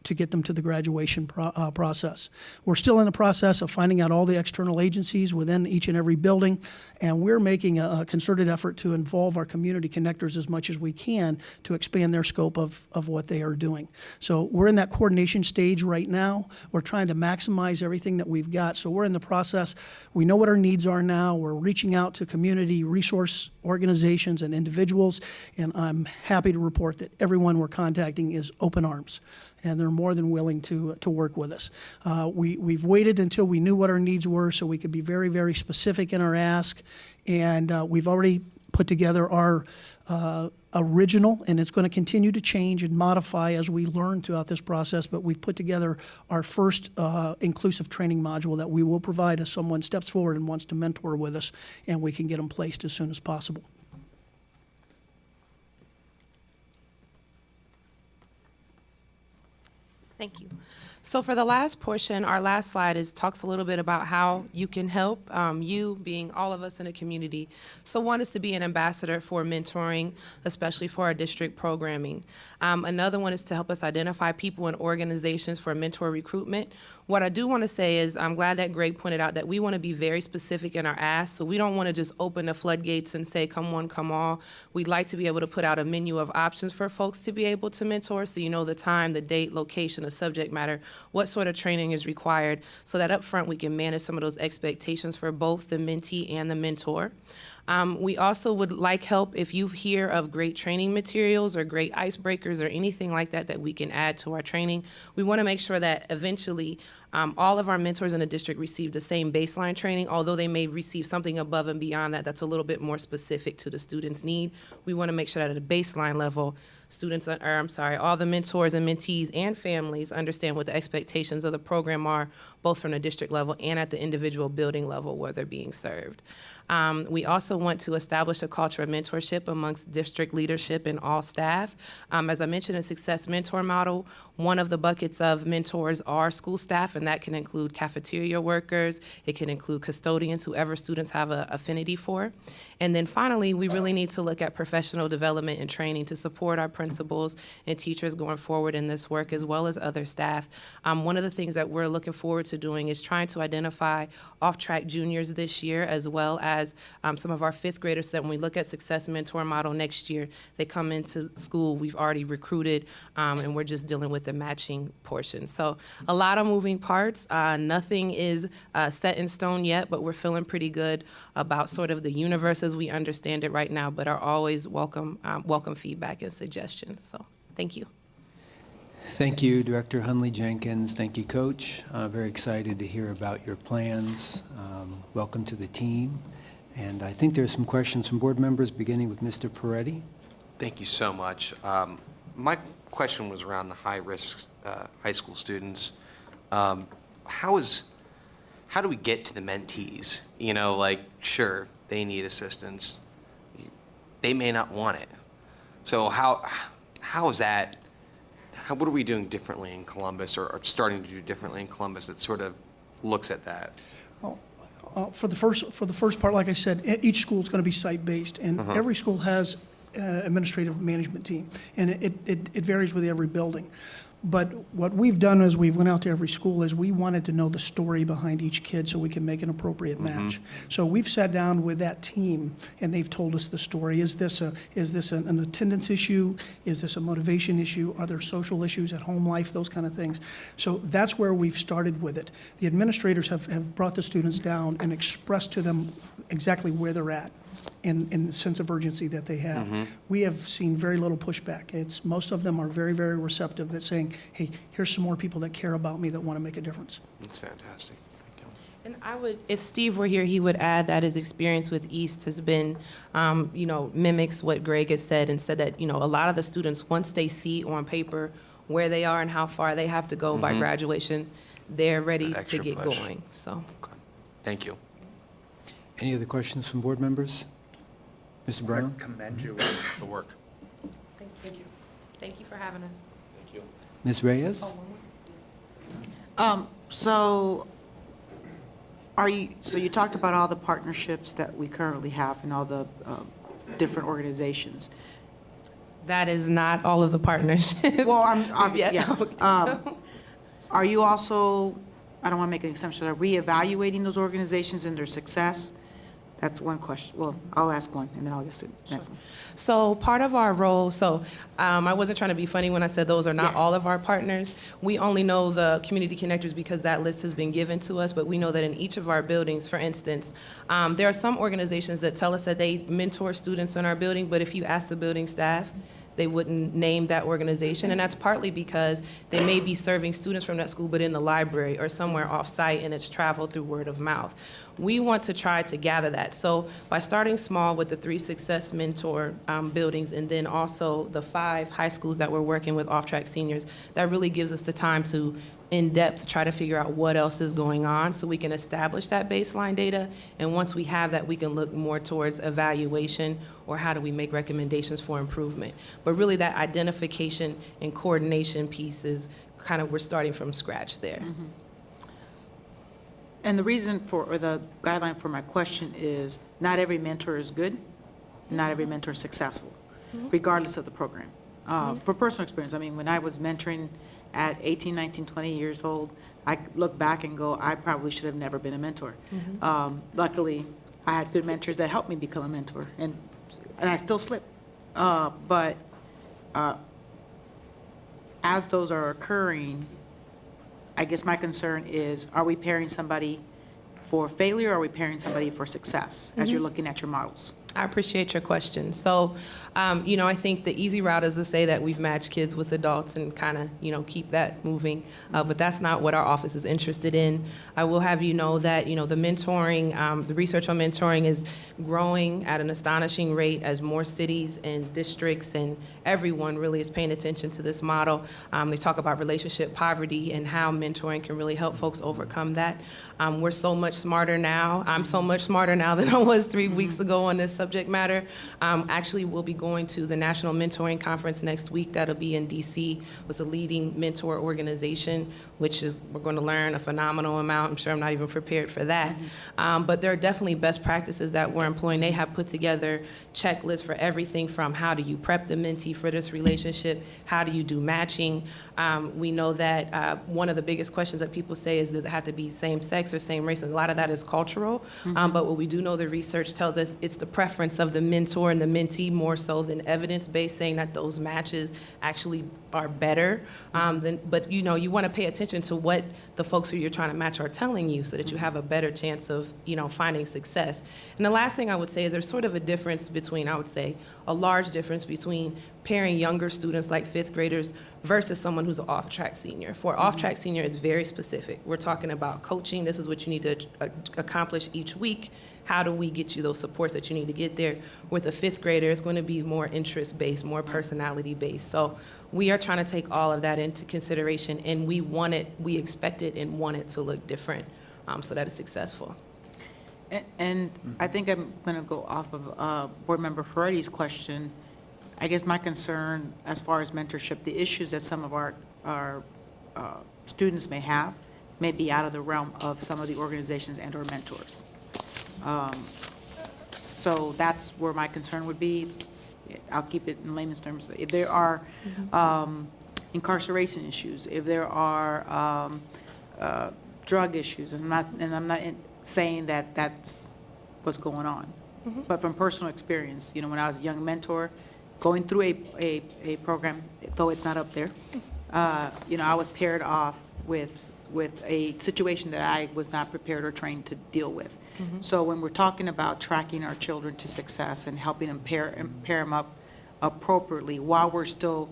to get them to the graduation process. We're still in the process of finding out all the external agencies within each and every building, and we're making a concerted effort to involve our community connectors as much as we can to expand their scope of what they are doing. So we're in that coordination stage right now. We're trying to maximize everything that we've got. So we're in the process. We know what our needs are now. We're reaching out to community resource organizations and individuals, and I'm happy to report that everyone we're contacting is open arms, and they're more than willing to work with us. We've waited until we knew what our needs were so we could be very, very specific in our ask, and we've already put together our original, and it's going to continue to change and modify as we learn throughout this process, but we've put together our first inclusive training module that we will provide as someone steps forward and wants to mentor with us, and we can get them placed as soon as possible. Thank you. So for the last portion, our last slide talks a little bit about how you can help, you being all of us in the community. So one is to be an ambassador for mentoring, especially for our district programming. Another one is to help us identify people and organizations for mentor recruitment. What I do want to say is I'm glad that Greg pointed out that we want to be very specific in our ask. So we don't want to just open the floodgates and say, come one, come all. We'd like to be able to put out a menu of options for folks to be able to mentor. So you know the time, the date, location, the subject matter, what sort of training is required, so that up front we can manage some of those expectations for both the mentee and the mentor. We also would like help if you hear of great training materials or great icebreakers or anything like that that we can add to our training. We want to make sure that eventually all of our mentors in the district receive the same baseline training, although they may receive something above and beyond that that's a little bit more specific to the student's need. We want to make sure that at a baseline level, all the mentors and mentees and families understand what the expectations of the program are, both from the district level and at the individual building level where they're being served. We also want to establish a culture of mentorship amongst district leadership and all staff. As I mentioned, a success mentor model, one of the buckets of mentors are school staff, and that can include cafeteria workers, it can include custodians, whoever students have an affinity for. And then finally, we really need to look at professional development and training to support our principals and teachers going forward in this work, as well as other staff. One of the things that we're looking forward to doing is trying to identify off-track juniors this year, as well as some of our fifth graders, so that when we look at Success Mentor Model next year, they come into school, we've already recruited, and we're just dealing with the matching portion. So a lot of moving parts. Nothing is set in stone yet, but we're feeling pretty good about sort of the universe as we understand it right now, but are always welcome feedback and suggestions. So thank you. Thank you, Director Hunley Jenkins. Thank you, Coach. Very excited to hear about your plans. Welcome to the team. And I think there's some questions from board members, beginning with Mr. Peretti. Thank you so much. My question was around the high-risk high school students. How do we get to the mentees? You know, like, sure, they need assistance. They may not want it. So how is that? What are we doing differently in Columbus, or starting to do differently in Columbus that sort of looks at that? For the first part, like I said, each school is going to be site-based, and every school has an administrative management team, and it varies with every building. But what we've done is we've went out to every school is we wanted to know the story behind each kid so we can make an appropriate match. So we've sat down with that team and they've told us the story. Is this an attendance issue? Is this a motivation issue? Are there social issues at home life? Those kind of things. So that's where we've started with it. The administrators have brought the students down and expressed to them exactly where they're at and the sense of urgency that they have. We have seen very little pushback. Most of them are very, very receptive at saying, hey, here's some more people that care about me that want to make a difference. That's fantastic. Thank you. And if Steve were here, he would add that his experience with East has been, mimics what Greg has said, and said that, a lot of the students, once they see on paper where they are and how far they have to go by graduation, they're ready to get going. So, Okay. Thank you. Any other questions from board members? Mr. Brown? I commend you on the work. thank you. Thank you for having us. Thank you. Ms. Reyes? So you talked about all the partnerships that we currently have and all the different organizations. That is not all of the partnerships. Well, yeah. Are you also, I don't want to make an assumption, are reevaluating those organizations and their success? That's one question. Well, I'll ask one, and then I'll guess the next one. So part of our role, I wasn't trying to be funny when I said those are not Yeah. all of our partners. We only know the community connectors because that list has been given to us, but we know that in each of our buildings, for instance, there are some organizations that tell us that they mentor students in our building, but if you ask the building staff, they wouldn't name that organization, and that's partly because they may be serving students from that school, but in the library or somewhere off-site, and it's traveled through word of mouth. We want to try to gather that. So by starting small with the 3 Success Mentor buildings, and then also the 5 high schools that we're working with off-track seniors, that really gives us the time to in depth try to figure out what else is going on so we can establish that baseline data. And once we have that, we can look more towards evaluation or how do we make recommendations for improvement. But really that identification and coordination piece is kind of, we're starting from scratch there. And the reason for, or the guideline for my question is, not every mentor is good, not every mentor is successful, regardless of the program. For personal experience, I mean, when I was mentoring at 18, 19, 20 years old, I look back and go, I probably should have never been a mentor. Luckily, I had good mentors that helped me become a mentor, and I still slip. But as those are occurring, I guess my concern is, are we pairing somebody for failure, or are we pairing somebody for success as you're looking at your models? I appreciate your question. So, I think the easy route is to say that we've matched kids with adults and kind of, keep that moving. But that's not what our office is interested in. I will have you know that, the mentoring, the research on mentoring is growing at an astonishing rate as more cities and districts and everyone really is paying attention to this model. They talk about relationship poverty and how mentoring can really help folks overcome that. We're so much smarter now. I'm so much smarter now than I was 3 weeks ago on this subject matter. Actually, we'll be going to the National Mentoring Conference next week. That'll be in DC with a leading mentor organization, which is, we're going to learn a phenomenal amount. I'm sure I'm not even prepared for that. But there are definitely best practices that we're employing. They have put together checklists for everything from how do you prep the mentee for this relationship, how do you do matching. We know that one of the biggest questions that people say is, does it have to be same sex or same race? And a lot of that is cultural. But what we do know, the research tells us it's the preference of the mentor and the mentee more so than evidence-based, saying that those matches actually are better. But you want to pay attention to what the folks who you're trying to match are telling you so that you have a better chance of, finding success. And the last thing I would say is there's sort of a difference between, I would say, a large difference between pairing younger students like 5th graders versus someone who's an off-track senior. For an off-track senior, it's very specific. We're talking about coaching. This is what you need to accomplish each week. How do we get you those supports that you need to get there? With a 5th grader, it's going to be more interest-based, more personality-based. So we are trying to take all of that into consideration, and we expect it and want it to look different so that it's successful. And I think I'm going to go off of Board Member Ferretti's question. I guess my concern as far as mentorship, the issues that some of our students may have may be out of the realm of some of the organizations and or mentors. So that's where my concern would be. I'll keep it in layman's terms. If there are incarceration issues, if there are drug issues, and I'm not saying that that's what's going on, but from personal experience, when I was a young mentor, going through a program, though it's not up there, I was paired off with a situation that I was not prepared or trained to deal with. So when we're talking about tracking our children to success and helping them pair them up appropriately while we're still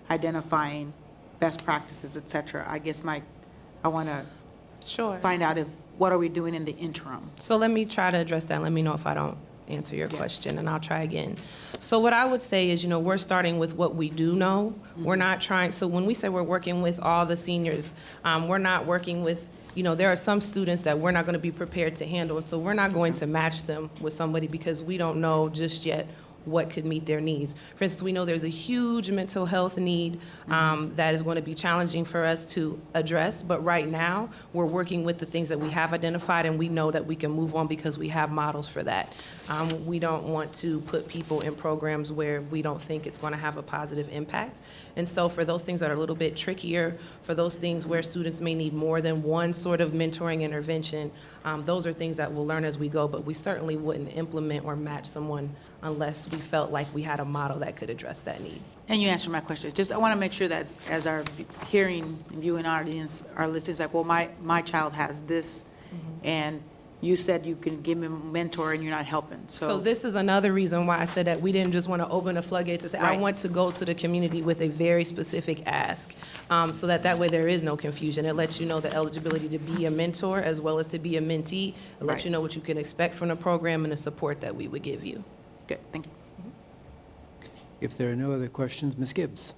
identifying best practices, et cetera, I guess I want to find out what are we doing in the interim? So let me try to address that. Let me know if I don't answer your question, and I'll try again. So what I would say is, we're starting with what we do know. We're not trying, so when we say we're working with all the seniors, we're not working with, there are some students that we're not going to be prepared to handle, and so we're not going to match them with somebody because we don't know just yet what could meet their needs. For instance, we know there's a huge mental health need that is going to be challenging for us to address, but right now, we're working with the things that we have identified, and we know that we can move on because we have models for that. We don't want to put people in programs where we don't think it's going to have a positive impact. And so for those things that are a little bit trickier, for those things where students may need more than one sort of mentoring intervention, those are things that we'll learn as we go, but we certainly wouldn't implement or match someone unless we felt like we had a model that could address that need. And you answered my question. Just, I want to make sure that as our hearing and viewing audience are listening, it's like, well, my child has this, and you said you can give him a mentor and you're not helping, So this is another reason why I said that we didn't just want to open a floodgate to say, I Right. want to go to the community with a very specific ask, so that way there is no confusion. It lets you know the eligibility to be a mentor as well as to be a mentee. It lets Right. you know what you can expect from the program and the support that we would give you. Good, thank you. If there are no other questions, Ms. Gibbs.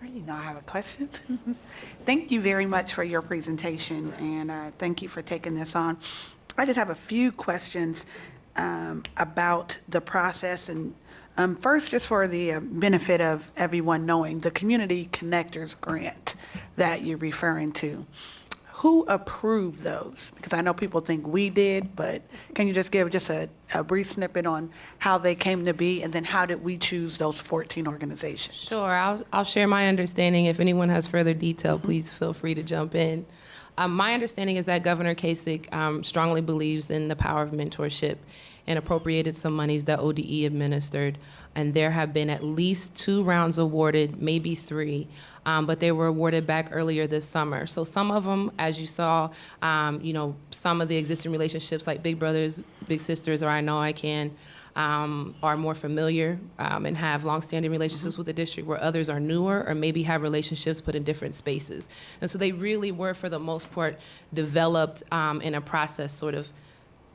You know I have a question. Thank you very much for your presentation, and thank you for taking this on. I just have a few questions about the process, and first, just for the benefit of everyone knowing, the Community Connectors Grant that you're referring to, who approved those? Because I know people think we did, but can you just give just a brief snippet on how they came to be, and then how did we choose those 14 organizations? Sure, I'll share my understanding. If anyone has further detail, please feel free to jump in. My understanding is that Governor Kasich strongly believes in the power of mentorship and appropriated some monies that ODE administered. And there have been at least 2 rounds awarded, maybe 3, but they were awarded back earlier this summer. So some of them, as you saw, some of the existing relationships like Big Brothers, Big Sisters, or I Know I Can, are more familiar and have longstanding relationships with the district, where others are newer or maybe have relationships but in different spaces. And so they really were, for the most part, developed in a process sort of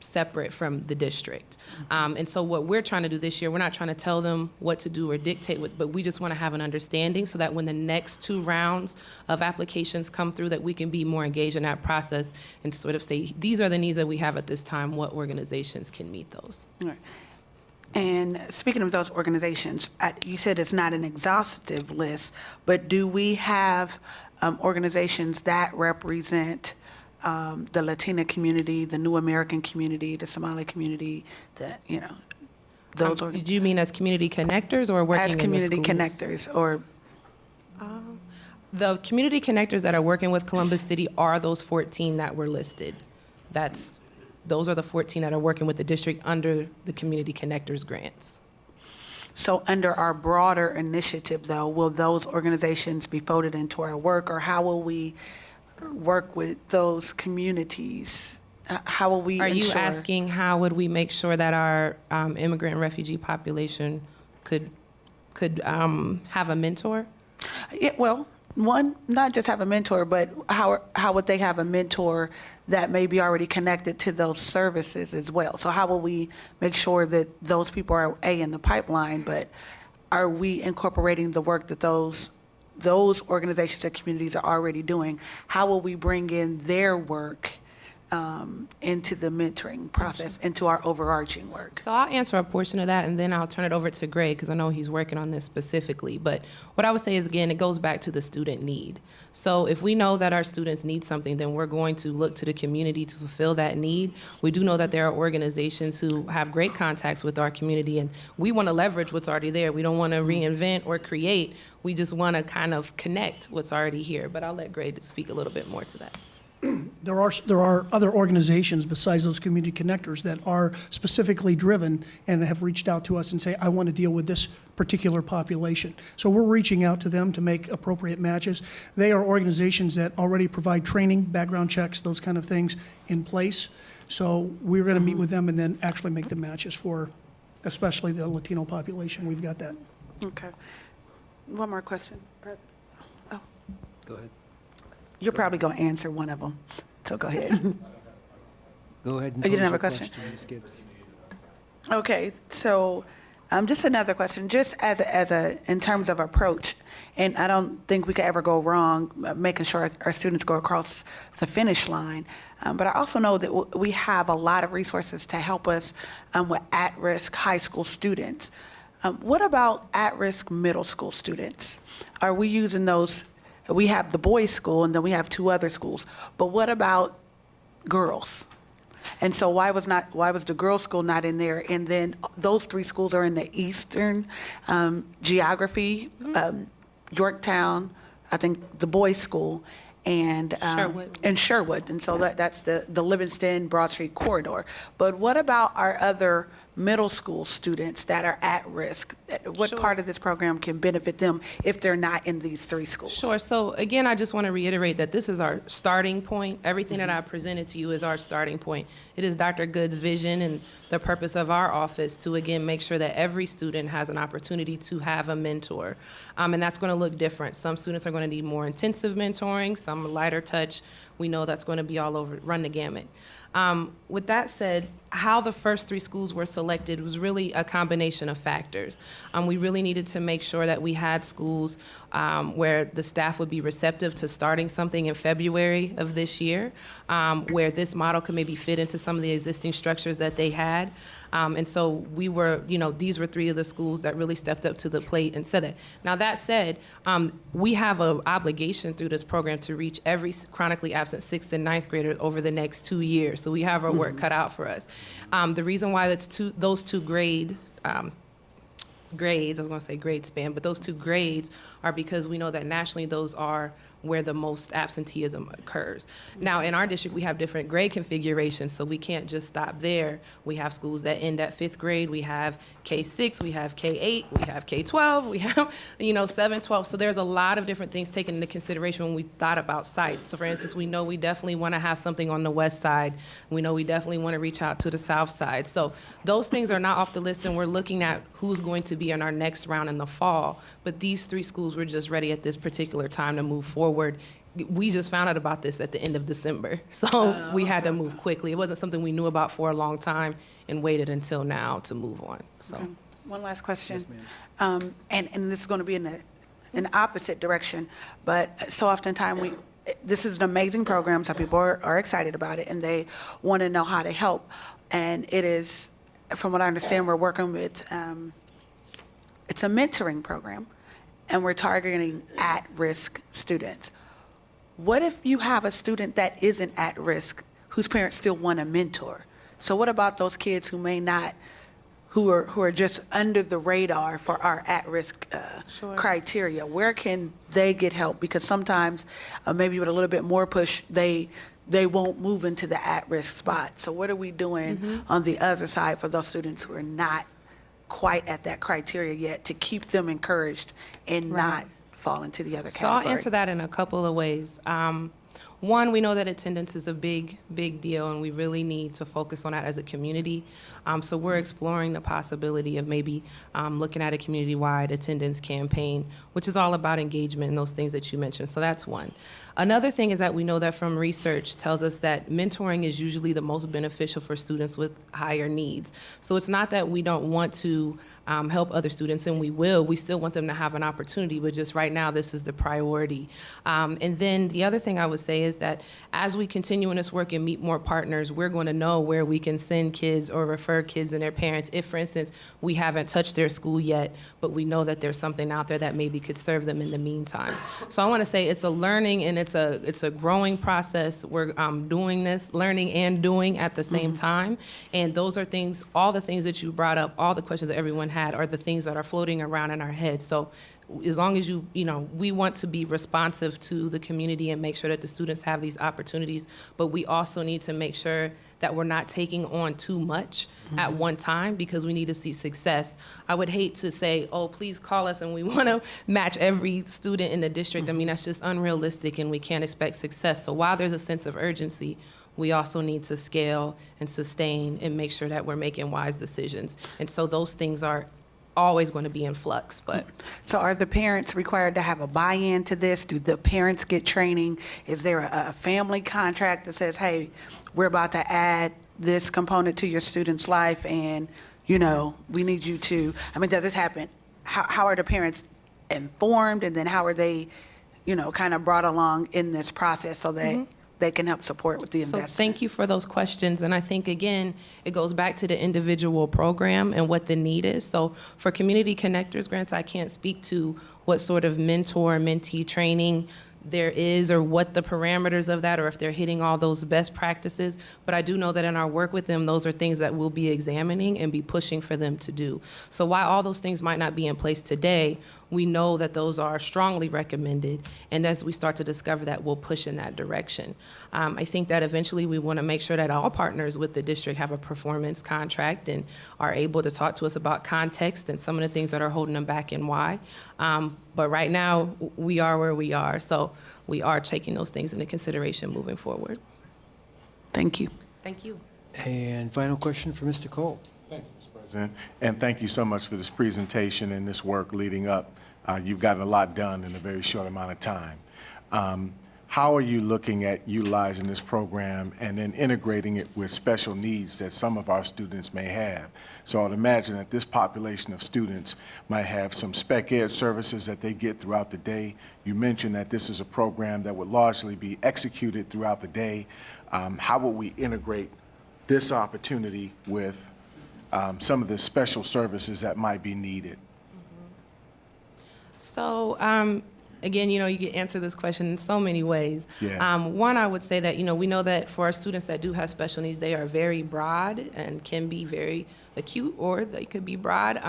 separate from the district. And so what we're trying to do this year, we're not trying to tell them what to do or dictate what, but we just want to have an understanding so that when the next 2 rounds of applications come through, that we can be more engaged in that process and sort of say, these are the needs that we have at this time, what organizations can meet those. All right. And speaking of those organizations, you said it's not an exhaustive list, but do we have organizations that represent the Latina community, the New American community, the Somali community, those Do you mean as community connectors or working as in the community schools? connectors, or The community connectors that are working with Columbus City are those 14 that were listed. Those are the 14 that are working with the district under the community connectors grants. so under our broader initiative, though, will those organizations be folded into our work, or how will we work with those communities? How will we Are ensure? you asking how would we make sure that our immigrant and refugee population could have a mentor? Yeah, well, one, not just have a mentor, but how would they have a mentor that may be already connected to those services as well? So how will we make sure that those people are in the pipeline, but are we incorporating the work that those organizations and communities are already doing? How will we bring in their work into the mentoring process, into our overarching work? So I'll answer a portion of that, and then I'll turn it over to Greg, because I know he's working on this specifically. But what I would say is, again, it goes back to the student need. So if we know that our students need something, then we're going to look to the community to fulfill that need. We do know that there are organizations who have great contacts with our community, and we want to leverage what's already there. We don't want to reinvent or create. We just want to kind of connect what's already here. But I'll let Greg speak a little bit more to that. There are other organizations besides those community connectors that are specifically driven and have reached out to us and say, I want to deal with this particular population. So we're reaching out to them to make appropriate matches. They are organizations that already provide training, background checks, those kind of things in place. So we're going to meet with them and then actually make the matches for especially the Latino population. We've got that. Okay. One more question. Oh, Go ahead. you're probably going to answer one of them, so go ahead. Go ahead and Oh, you didn't pose have your a question? Ms. Gibbs. Okay, so just another question, just in terms of approach, And I don't think we could ever go wrong making sure our students go across the finish line. But I also know that we have a lot of resources to help us with at-risk high school students. What about at-risk middle school students? Are we using those? We have the boys' school, and then we have 2 other schools. But what about girls? And so why was the girls' school not in there? And then those 3 schools are in the Eastern geography, Yorktown, I think the boys' school, and Sherwood. And so that's the Livingston Broad Street corridor. But what about our other middle school students that are at risk? What part of this program can benefit them if they're not in these 3 schools? Sure. So again, I just want to reiterate that this is our starting point. Everything that I presented to you is our starting point. It is Dr. Good's vision and the purpose of our office to, again, make sure that every student has an opportunity to have a mentor. And that's going to look different. Some students are going to need more intensive mentoring, some lighter touch. We know that's going to be all over, run the gamut. With that said, how the first 3 schools were selected was really a combination of factors. We really needed to make sure that we had schools where the staff would be receptive to starting something in February of this year, where this model could maybe fit into some of the existing structures that they had. And so we were, these were 3 of the schools that really stepped up to the plate and said that. Now, that said, we have an obligation through this program to reach every chronically absent 6th and 9th grader over the next 2 years. So we have our work cut out for us. The reason why those two grades, I was going to say grade span, but those 2 grades are because we know that nationally those are where the most absenteeism occurs. Now, in our district, we have different grade configurations, so we can't just stop there. We have schools that end at 5th grade. We have K-6, we have K-8, we have K-12, we have, 7, 12. So there's a lot of different things taken into consideration when we thought about sites. So for instance, we know we definitely want to have something on the west side. We know we definitely want to reach out to the south side. So those things are not off the list, and we're looking at who's going to be in our next round in the fall. But these 3 schools were just ready at this particular time to move forward. We just found out about this at the end of December, so we had to move quickly. It wasn't something we knew about for a long time and waited until now to move on. So, One last question. Yes, ma'am. And this is going to be in an opposite direction, but so oftentimes this is an amazing program. Some people are excited about it, and they want to know how to help. And it is, from what I understand, we're working with, it's a mentoring program, and we're targeting at-risk students. What if you have a student that isn't at risk, whose parents still want a mentor? So what about those kids who may not, who are just under the radar for our at-risk criteria? Where can they get help? Because sometimes, maybe with a little bit more push, they won't move into the at-risk spot. So what are we doing on the other side for those students who are not quite at that criteria yet to keep them encouraged and not fall into the other category? So I'll answer that in a couple of ways. One, we know that attendance is a big deal, and we really need to focus on that as a community. So we're exploring the possibility of maybe looking at a community-wide attendance campaign, which is all about engagement and those things that you mentioned. So that's one. Another thing is that we know that from research tells us that mentoring is usually the most beneficial for students with higher needs. So it's not that we don't want to help other students, and we will. We still want them to have an opportunity, but just right now, this is the priority. And then the other thing I would say is that as we continue in this work and meet more partners, we're going to know where we can send kids or refer kids and their parents if, for instance, we haven't touched their school yet, but we know that there's something out there that maybe could serve them in the meantime. So I want to say it's a learning and it's a growing process. We're doing this, learning and doing at the same time. And those are things, all the things that you brought up, all the questions that everyone had are the things that are floating around in our heads. So as long as we want to be responsive to the community and make sure that the students have these opportunities, but we also need to make sure that we're not taking on too much at one time because we need to see success. I would hate to say, oh, please call us and we want to match every student in the district. I mean, that's just unrealistic and we can't expect success. So while there's a sense of urgency, we also need to scale and sustain and make sure that we're making wise decisions. And so those things are always going to be in flux. But so are the parents required to have a buy-in to this? Do the parents get training? Is there a family contract that says, hey, we're about to add this component to your student's life and, we need you to, does this happen? How are the parents informed, and then how are they, kind of brought along in this process so that they can help support with the So investment? thank you for those questions. And I think, again, it goes back to the individual program and what the need is. So for Community Connectors grants, I can't speak to what sort of mentor-mentee training there is or what the parameters of that, or if they're hitting all those best practices. But I do know that in our work with them, those are things that we'll be examining and be pushing for them to do. So while all those things might not be in place today, we know that those are strongly recommended. And as we start to discover that, we'll push in that direction. I think that eventually we want to make sure that all partners with the district have a performance contract and are able to talk to us about context and some of the things that are holding them back and why. But right now, we are where we are. So we are taking those things into consideration moving forward. Thank you. Thank you. And final question for Mr. Cole. Thank you, Mr. President. And thank you so much for this presentation and this work leading up. You've gotten a lot done in a very short amount of time. How are you looking at utilizing this program and then integrating it with special needs that some of our students may have? So I'd imagine that this population of students might have some spec ed services that they get throughout the day. You mentioned that this is a program that would largely be executed throughout the day. How would we integrate this opportunity with some of the special services that might be needed? So, again, you can answer this question in so many ways. Yeah. One, I would say that, we know that for our students that do have special needs, they are very broad and can be very acute, or they could be broad.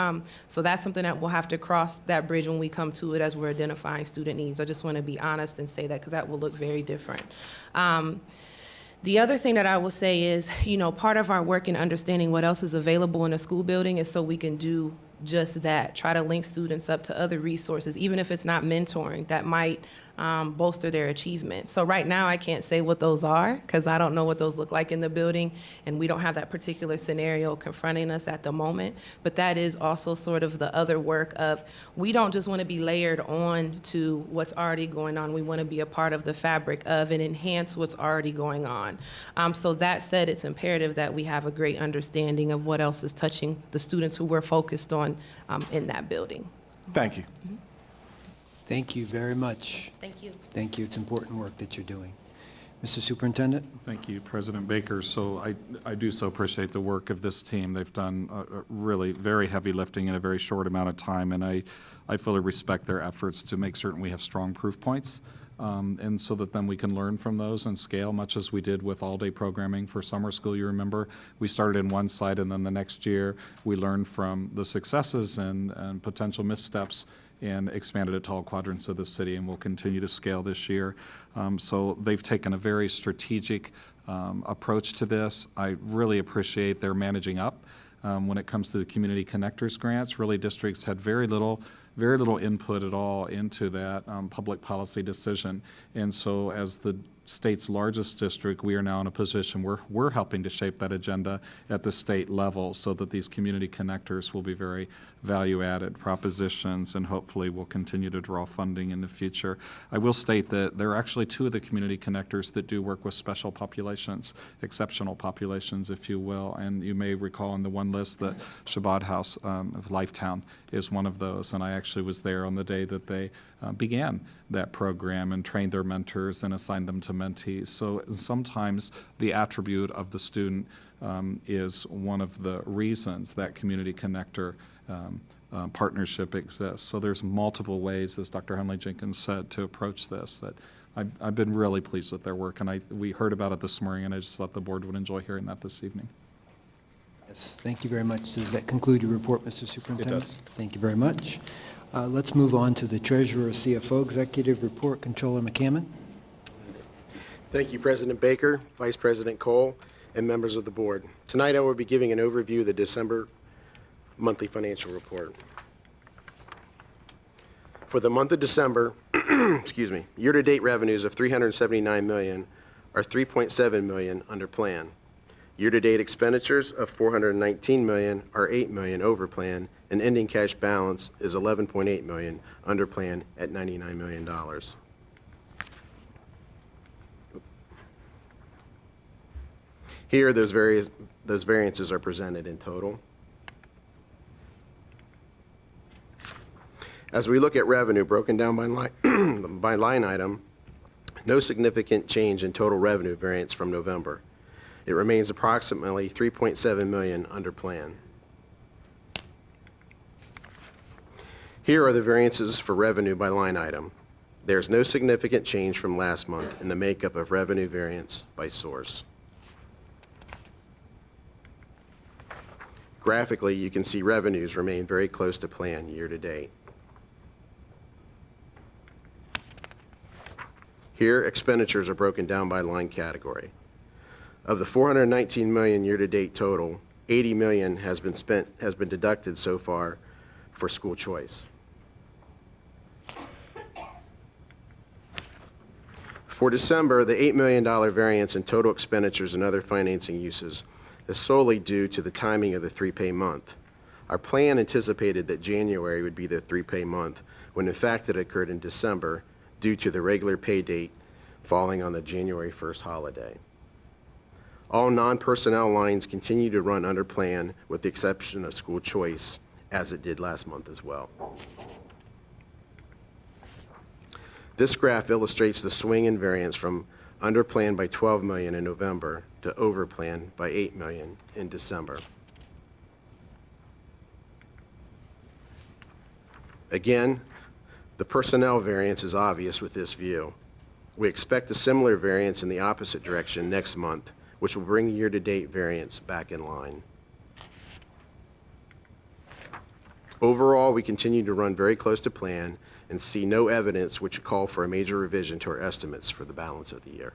So that's something that we'll have to cross that bridge when we come to it as we're identifying student needs. I just want to be honest and say that, because that will look very different. The other thing that I will say is, part of our work in understanding what else is available in a school building is so we can do just that, try to link students up to other resources, even if it's not mentoring, that might bolster their achievement. So right now, I can't say what those are, because I don't know what those look like in the building, and we don't have that particular scenario confronting us at the moment. But that is also sort of the other work of, we don't just want to be layered on to what's already going on. We want to be a part of the fabric of and enhance what's already going on. So that said, it's imperative that we have a great understanding of what else is touching the students who we're focused on in that building. Thank you. Thank you very much. Thank you. Thank you. It's important work that you're doing. Mr. Superintendent? Thank you, President Baker. So I do so appreciate the work of this team. They've done really very heavy lifting in a very short amount of time, and I fully respect their efforts to make certain we have strong proof points, and so that then we can learn from those and scale, much as we did with all-day programming for summer school. You remember, we started in one site, and then the next year we learned from the successes and potential missteps and expanded it to all quadrants of the city, and we'll continue to scale this year. So they've taken a very strategic approach to this. I really appreciate their managing up when it comes to the Community Connectors grants. Really, districts had very little input at all into that public policy decision. And so as the state's largest district, we are now in a position where we're helping to shape that agenda at the state level, so that these community connectors will be very value-added propositions, and hopefully will continue to draw funding in the future. I will state that there are actually two of the community connectors that do work with special populations, exceptional populations, if you will. And you may recall on the one list that Shabbat House of Lifetown is one of those. And I actually was there on the day that they began that program and trained their mentors and assigned them to mentees. So sometimes the attribute of the student is one of the reasons that community connector partnership exists. So there's multiple ways, as Dr. Hunley Jenkins said, to approach this. That I've been really pleased with their work, and we heard about it this morning, and I just thought the board would enjoy hearing that this evening. Yes, thank you very much. Does that conclude your report, Mr. Superintendent? It does. Thank you very much. Let's move on to the Treasurer CFO Executive Report, Controller McCammon. Thank you, President Baker, Vice President Cole, and members of the board. Tonight, I will be giving an overview of the December monthly financial report. For the month of December, excuse me, year-to-date revenues of $379 million are $3.7 million under plan. Year-to-date expenditures of $419 million are $8 million over plan, and ending cash balance is $11.8 million under plan at $99 million. Here, those variances are presented in total. As we look at revenue broken down by line, by line item, no significant change in total revenue variance from November. It remains approximately $3.7 million under plan. Here are the variances for revenue by line item. There's no significant change from last month in the makeup of revenue variance by source. Graphically, you can see revenues remain very close to plan year to date. Here, expenditures are broken down by line category. Of the $419 million year-to-date total, $80 million has been deducted so far for school choice. For December, the $8 million variance in total expenditures and other financing uses is solely due to the timing of the 3-pay month. Our plan anticipated that January would be the 3-pay month, when in fact it occurred in December due to the regular pay date falling on the January 1st holiday. All non-personnel lines continue to run under plan with the exception of school choice, as it did last month as well. This graph illustrates the swing in variance from under plan by $12 million in November to over plan by $8 million in December. Again, the personnel variance is obvious with this view. We expect a similar variance in the opposite direction next month, which will bring year-to-date variance back in line. Overall, we continue to run very close to plan and see no evidence which would call for a major revision to our estimates for the balance of the year.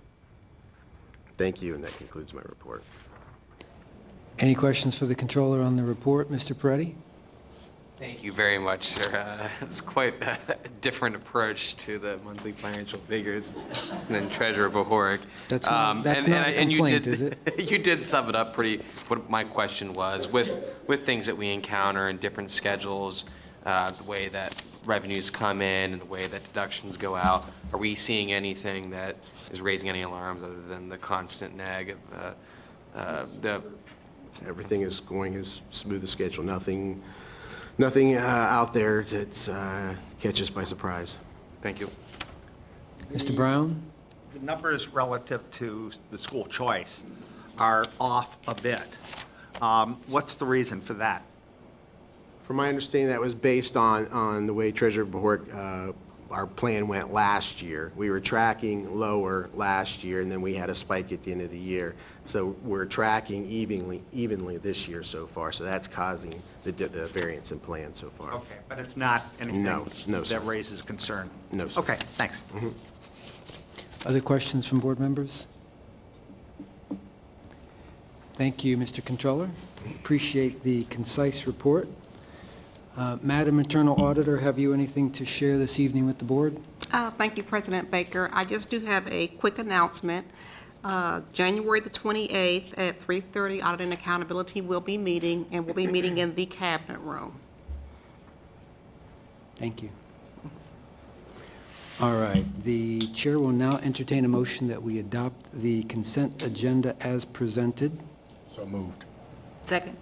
Thank you, and that concludes my report. Any questions for the controller on the report, Mr. Peretti? Thank you very much, sir. It was quite a different approach to the monthly financial figures than Treasurer Bohoric. That's not a complaint, is it? You did sum it up pretty, what my question was, with things that we encounter in different schedules, the way that revenues come in and the way that deductions go out, are we seeing anything that is raising any alarms other than the constant nag of the... Everything is going as smooth as scheduled. Nothing out there that catches by surprise. Thank you. Mr. Brown? The numbers relative to the school choice are off a bit. What's the reason for that? From my understanding, that was based on the way Treasurer Bohoric, our plan went last year. We were tracking lower last year, and then we had a spike at the end of the year. So we're tracking evenly this year so far. So that's causing the variance in plan so far. Okay, but it's not anything No, sir. that raises concern? No, sir. Okay, thanks. Other questions from board members? Thank you, Mr. Controller. Appreciate the concise report. Madam Internal Auditor, have you anything to share this evening with the board? Thank you, President Baker. I just do have a quick announcement. January the 28th at 3:30, Audit and Accountability will be meeting, and we'll be meeting in the Cabinet Room. Thank you. All right, the chair will now entertain a motion that we adopt the consent agenda as presented. So moved. Second.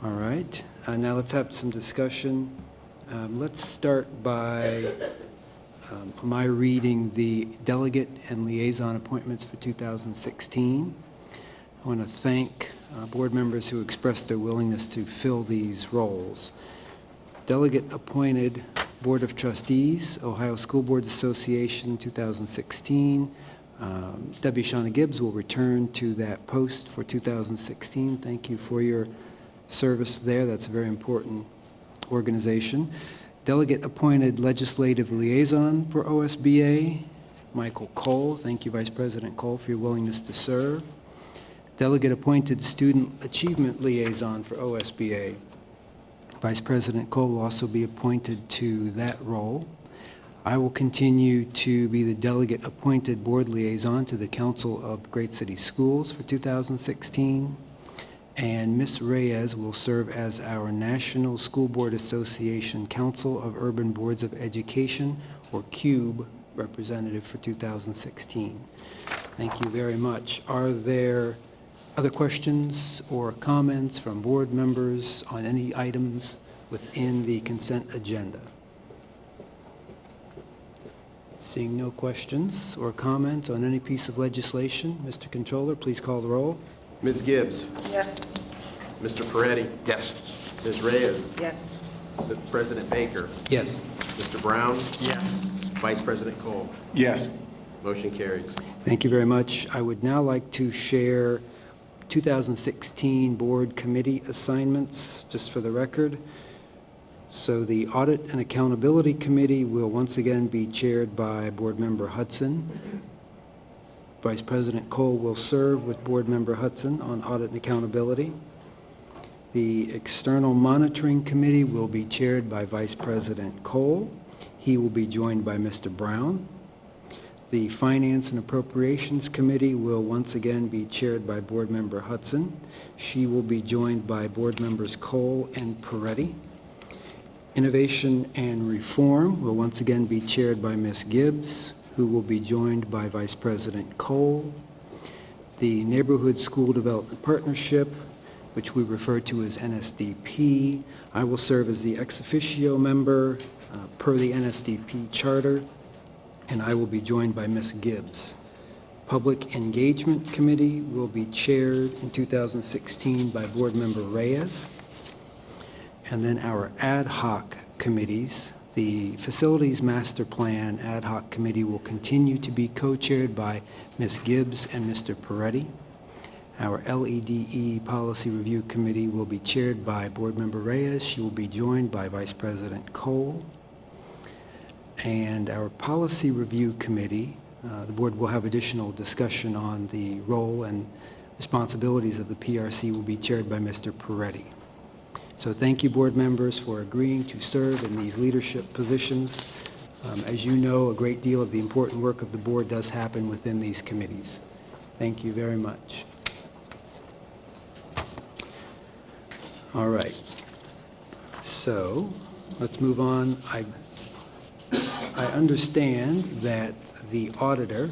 All right, now let's have some discussion. Let's start by my reading the delegate and liaison appointments for 2016. I want to thank board members who expressed their willingness to fill these roles. Delegate appointed Board of Trustees, Ohio School Boards Association, 2016. W. Shauna Gibbs will return to that post for 2016. Thank you for your service there. That's a very important organization. Delegate appointed Legislative Liaison for OSBA, Michael Cole. Thank you, Vice President Cole, for your willingness to serve. Delegate appointed Student Achievement Liaison for OSBA. Vice President Cole will also be appointed to that role. I will continue to be the delegate appointed board liaison to the Council of Great City Schools for 2016. And Ms. Reyes will serve as our National School Board Association Council of Urban Boards of Education, or CUBE, representative for 2016. Thank you very much. Are there other questions or comments from board members on any items within the consent agenda? Seeing no questions or comments on any piece of legislation, Mr. Controller, please call the roll. Ms. Gibbs? Yes. Mr. Peretti? Yes. Ms. Reyes? Yes. President Baker? Yes. Mr. Brown? Yes. Vice President Cole? Yes. Motion carries. Thank you very much. I would now like to share 2016 board committee assignments, just for the record. So the Audit and Accountability Committee will once again be chaired by Board Member Hudson. Vice President Cole will serve with Board Member Hudson on Audit and Accountability. The External Monitoring Committee will be chaired by Vice President Cole. He will be joined by Mr. Brown. The Finance and Appropriations Committee will once again be chaired by Board Member Hudson. She will be joined by Board Members Cole and Peretti. Innovation and Reform will once again be chaired by Ms. Gibbs, who will be joined by Vice President Cole. The Neighborhood School Development Partnership, which we refer to as NSDP, I will serve as the ex officio member per the NSDP charter, and I will be joined by Ms. Gibbs. Public Engagement Committee will be chaired in 2016 by Board Member Reyes. And then our ad hoc committees, the Facilities Master Plan Ad hoc Committee will continue to be co-chaired by Ms. Gibbs and Mr. Peretti. Our LEDE Policy Review Committee will be chaired by Board Member Reyes. She will be joined by Vice President Cole. And our Policy Review Committee, the board will have additional discussion on the role and responsibilities of the PRC, will be chaired by Mr. Peretti. So thank you, board members, for agreeing to serve in these leadership positions. As you know, a great deal of the important work of the board does happen within these committees. Thank you very much. All right. So let's move on. I understand that the auditor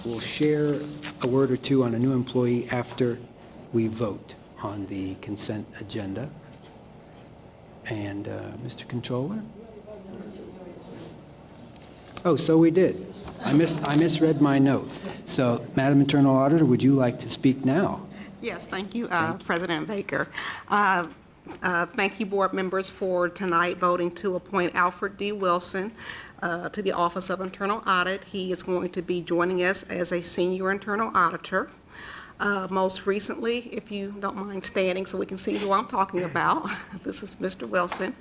will share a word or two on a new employee after we vote on the consent agenda. And Mr. Controller? Oh, so we did. I misread my note. So, Madam Internal Auditor, would you like to speak now? Yes, thank you, President Baker. Thank you, board members, for tonight voting to appoint Alfred D. Wilson to the Office of Internal Audit. He is going to be joining us as a senior internal auditor. Most recently, if you don't mind standing so we can see who I'm talking about, this is Mr. Wilson.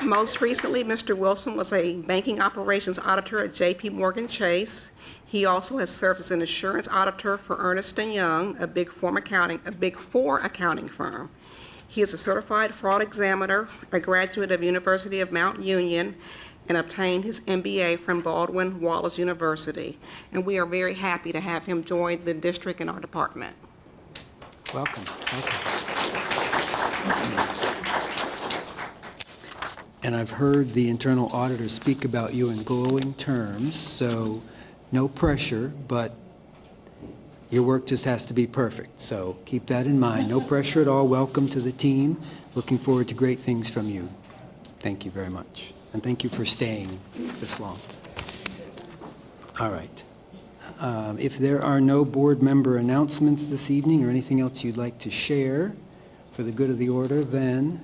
Most recently, Mr. Wilson was a banking operations auditor at J.P. Morgan Chase. He also has served as an insurance auditor for Ernst & Young, a Big Four accounting firm. He is a certified fraud examiner, a graduate of University of Mount Union, and obtained his MBA from Baldwin Wallace University. And we are very happy to have him join the district and our department. Welcome. And I've heard the internal auditor speak about you in glowing terms, so no pressure, but your work just has to be perfect. So keep that in mind. No pressure at all. Welcome to the team. Looking forward to great things from you. Thank you very much. And thank you for staying this long. All right. If there are no board member announcements this evening or anything else you'd like to share for the good of the order, then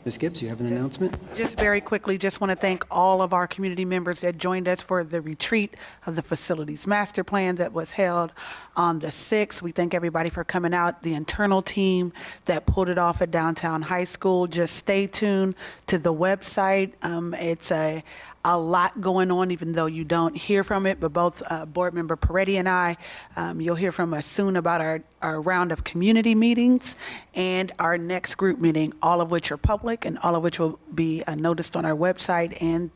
Ms. Gibbs, you have an announcement? Just very quickly, just want to thank all of our community members that joined us for the retreat of the Facilities Master Plan that was held on the 6th. We thank everybody for coming out, the internal team that pulled it off at Downtown High School. Just stay tuned to the website. It's a lot going on, even though you don't hear from it, but both Board Member Peretti and I, you'll hear from us soon about our round of community meetings and our next group meeting, all of which are public and all of which will be noticed on our website and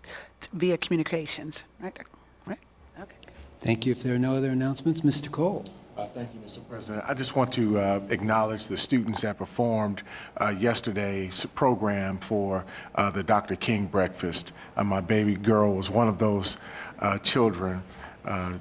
via communications. Right? Okay. Thank you. If there are no other announcements, Mr. Cole. Thank you, Mr. President. I just want to acknowledge the students that performed yesterday's program for the Dr. King breakfast. My baby girl was one of those children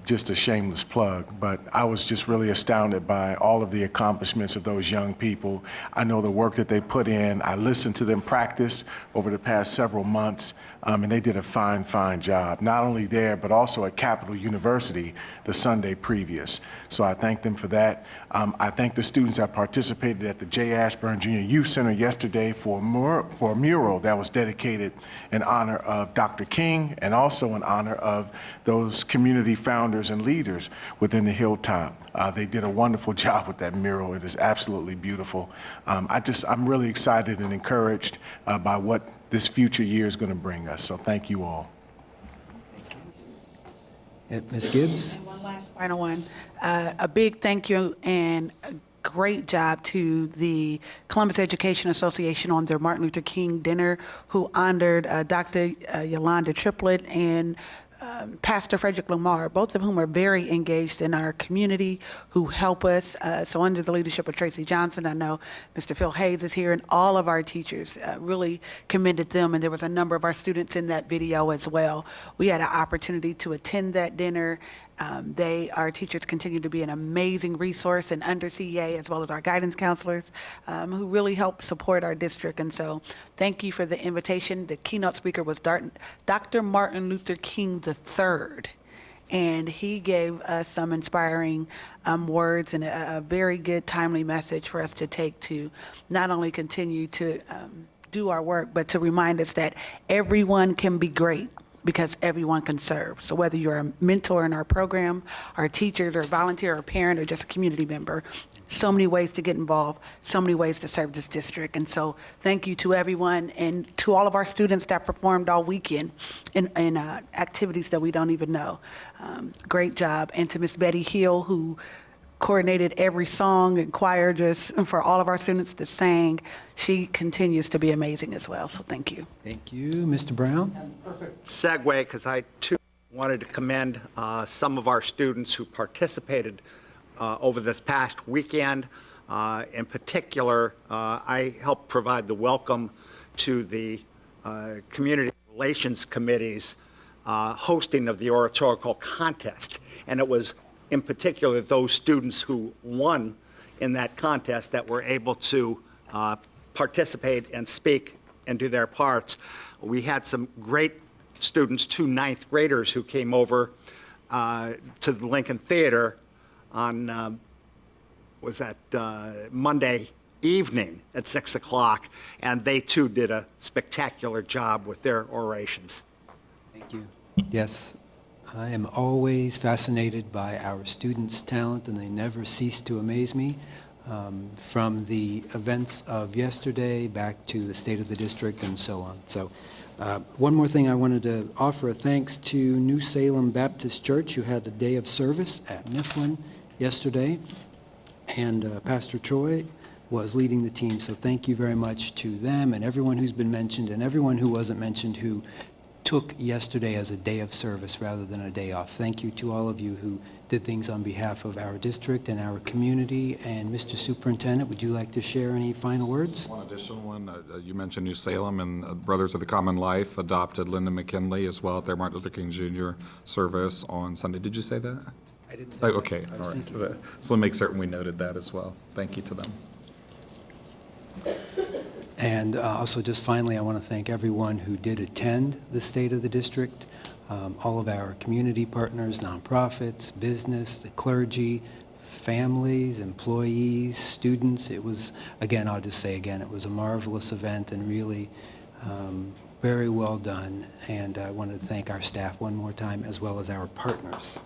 just a shameless plug, but I was just really astounded by all of the accomplishments of those young people. I know the work that they put in. I listened to them practice over the past several months, and they did a fine, fine job, not only there, but also at Capital University the Sunday previous. So I thank them for that. I thank the students that participated at the J. Ashburn Junior Youth Center yesterday for a mural that was dedicated in honor of Dr. King and also in honor of those community founders and leaders within the Hilltop. They did a wonderful job with that mural. It is absolutely beautiful. I'm really excited and encouraged by what this future year is going to bring us. So thank you all. Ms. Gibbs? And one last final one. A big thank you and a great job to the Columbus Education Association on their Martin Luther King dinner, who honored Dr. Yolanda Triplett and Pastor Frederick Lamar, both of whom are very engaged in our community, who help us. So under the leadership of Tracy Johnson, I know Mr. Phil Hayes is here, and all of our teachers really commended them, and there was a number of our students in that video as well. We had an opportunity to attend that dinner. Our teachers continue to be an amazing resource, and under CEA, as well as our guidance counselors, who really help support our district. And so thank you for the invitation. The keynote speaker was Dr. Martin Luther King III, and he gave us some inspiring words and a very good, timely message for us to take to not only continue to do our work, but to remind us that everyone can be great, because everyone can serve. So whether you're a mentor in our program, our teachers, or a volunteer, or a parent, or just a community member, so many ways to get involved, so many ways to serve this district. And so thank you to everyone, and to all of our students that performed all weekend in activities that we don't even know. Great job. And to Miss Betty Hill, who coordinated every song and choir just for all of our students that sang. She continues to be amazing as well, so thank you. Thank you. Mr. Brown? Perfect segue, because I too wanted to commend some of our students who participated over this past weekend. In particular, I helped provide the welcome to the Community Relations Committee's hosting of the oratorical contest, and it was in particular those students who won in that contest that were able to participate and speak and do their parts. We had some great students, 2 ninth graders who came over to the Lincoln Theater on, Monday evening at 6 o'clock, and they too did a spectacular job with their orations. Thank you. Yes, I am always fascinated by our students' talent, and they never cease to amaze me. From the events of yesterday back to the state of the district and so on. So one more thing, I wanted to offer a thanks to New Salem Baptist Church, who had a day of service at Mifflin yesterday, and Pastor Troy was leading the team. So thank you very much to them and everyone who's been mentioned and everyone who wasn't mentioned who took yesterday as a day of service rather than a day off. Thank you to all of you who did things on behalf of our district and our community. And Mr. Superintendent, would you like to share any final words? One additional one. You mentioned New Salem, and Brothers of the Common Life adopted Linda McKinley as well at their Martin Luther King Jr. service on Sunday. Did you say that? I didn't say Oh, that. okay, I all was right. thinking- So make certain we noted that as well. Thank you to them. And also, just finally, I want to thank everyone who did attend the State of the District, all of our community partners, nonprofits, business, the clergy, families, employees, students. It was, again, I'll just say again, it was a marvelous event and really very well done. And I wanted to thank our staff one more time, as well as our partners.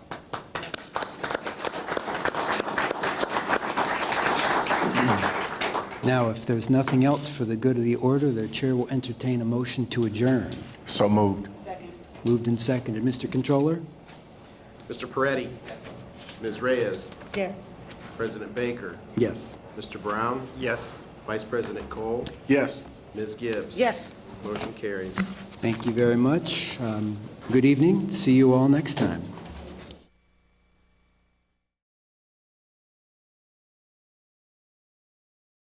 Now, if there's nothing else for the good of the order, the chair will entertain a motion to adjourn. So moved. Moved and seconded. Mr. Controller? Mr. Peretti? Ms. Reyes? Yes. President Baker? Yes. Mr. Brown? Yes. Vice President Cole? Yes. Ms. Gibbs? Yes. Motion carries. Thank you very much. Good evening. See you all next time.